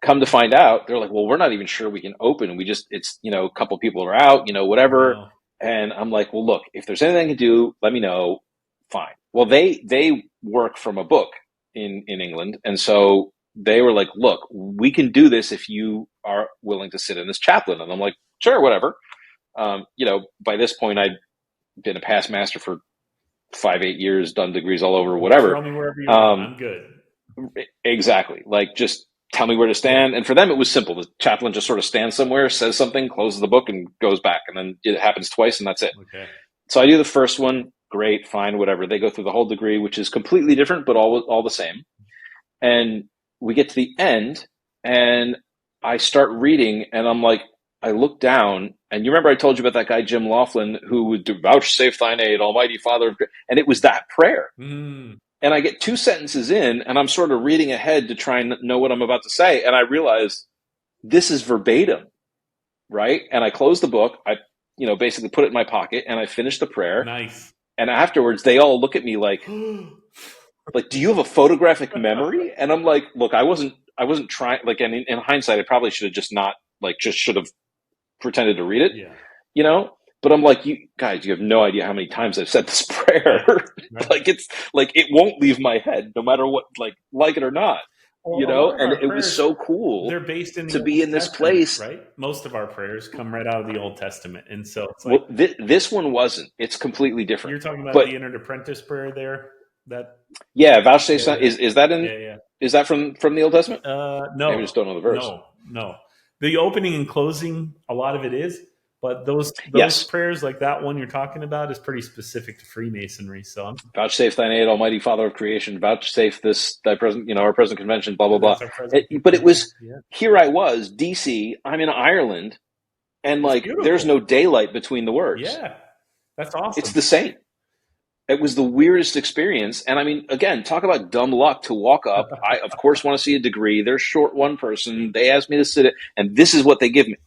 Come to find out, they're like, well, we're not even sure we can open. It's, you know, a couple of people are out, you know, whatever. Wow. And I'm like, well, look, if there's anything I can do, let me know. Fine. Well, they work from a book in England. And so they were like, look, we can do this if you are willing to sit in this chaplain. And I'm like, sure, whatever. You know, by this point, I'd been a past master for 5-8 years, done degrees all over, whatever. Throw me wherever you want. I'm good. Exactly. Like, just tell me where to stand. And for them, it was simple. The chaplain just sort of stands somewhere, says something, closes the book, and goes back. And then it happens twice, and that's it. Okay. So I do the first one. Great, fine, whatever. They go through the whole degree, which is completely different, but all the same. And we get to the end, and I start reading, and I'm like, I look down, and you remember I told you about that guy, Jim Laughlin, who would do, vouchsafe thine aid, Almighty Father of grace. And it was that prayer. Mm. And I get 2 sentences in, and I'm sort of reading ahead to try and know what I'm about to say. And I realize this is verbatim, right? And I close the book. I, you know, basically put it in my pocket, and I finish the prayer. Nice. And afterwards, they all look at me like, do you have a photographic memory? And I'm like, look, I wasn't trying. Like, and in hindsight, I probably should have just not, like, just should have pretended to read it, Yeah. you know. But I'm like, you guys, you have no idea how many times I've said this prayer. Right. Like, it's like it won't leave my head, no matter what, like it or not. Well, You know, and it was so cool. They're based in the to be Old in this Testament, place, right? Most of our prayers come right out of the Old Testament, and so it's like, well, this one wasn't. It's completely different. You're talking about but, the entered apprentice prayer there. That vouchsafe son, is that in? Yeah. Is that from the Old Testament? No, Maybe I just don't know the verse. No. The opening and closing, a lot of it is, but those Yes. prayers, like that one you're talking about, is pretty specific to Freemasonry. So Vouchsafe thine aid, Almighty Father of creation. Vouchsafe this thy present, our present convention. Blah blah blah. But it was here. I was DC. I'm in Ireland, and like there's no daylight between the words. Yeah, that's awesome. It's the same. It was the weirdest experience. And I mean, again, talk about dumb luck to walk up. I, of course, want to see a degree. They're short one person. They asked me to sit it, and this is what they give me.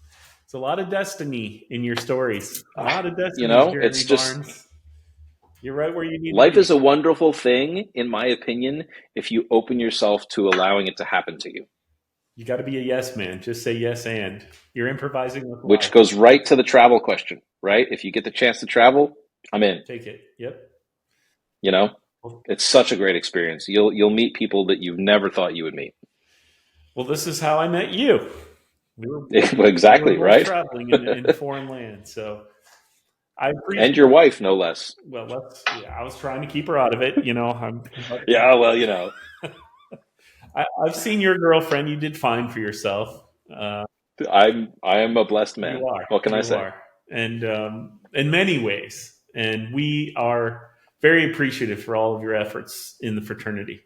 It's a lot of destiny in your stories. A lot of destiny. It's just, Barnes. You're right where you need life to be. is a wonderful thing, in my opinion, if you open yourself to allowing it to happen to you. You got to be a yes man. Just say yes and. You're improvising with life. Which goes right to the travel question, right? If you get the chance to travel, I'm in. Take it. Yep. It's such a great experience. You'll meet people that you've never thought you would meet. Well, this is how I met you. Exactly, we were right? Traveling in foreign land, so I appreciate. And your wife, no less. Well, I was trying to keep her out of it. Yeah, well, I've seen your girlfriend. You did fine for yourself. I am a blessed man. You are. What can I say? Are. And in many ways, and we are very appreciative for all of your efforts in the fraternity.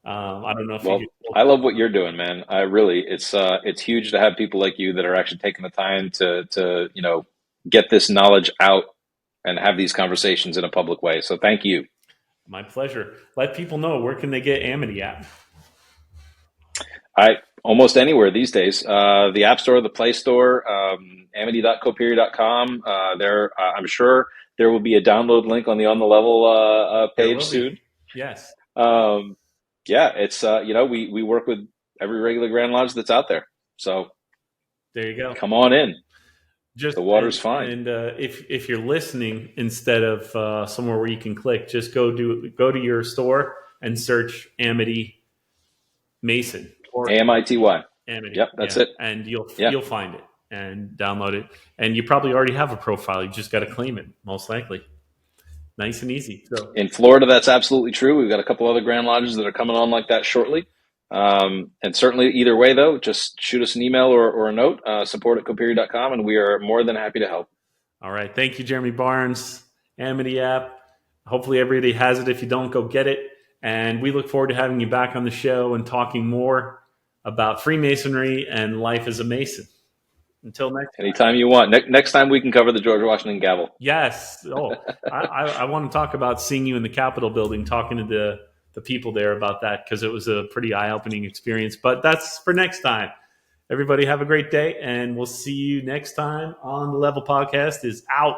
I don't know if I love what you're doing, man. It's huge to have people like you that are actually taking the time to get this knowledge out and have these conversations in a public way. So thank you. My pleasure. Let people know, where can they get AMITY App? Almost anywhere these days. The App Store, the Play Store, amity.co.com. I'm sure there will be a download link on the Level page soon. Yes. It's we work with every regular Grand Lodge that's out there. So there you go. Come on in. The water's fine. And if you're listening, instead of somewhere where you can click, just go to your store and search AMITY Mason or AMITY. AMITY. Yep, that's it. And you'll find it and download it. And you probably already have a profile. You just got to claim it, most likely. Nice and easy. So in Florida, that's absolutely true. We've got a couple other Grand Lodges that are coming on like that shortly. And certainly either way, though, just shoot us an email or a note, support@coperi.com, and we are more than happy to help. All right. Thank you, Jeremy Barnes. AMITY App. Hopefully everybody has it. If you don't, go get it. And we look forward to having you back on the show and talking more about Freemasonry and life as a Mason. Until next time. Anytime you want. Next time we can cover the George Washington gavel. Yes. Oh, I want to talk about seeing you in the Capitol building talking to the people there about that, because it was a pretty eye-opening experience. But that's for next time. Everybody have a great day, and we'll see you next time on the Level Podcast is out.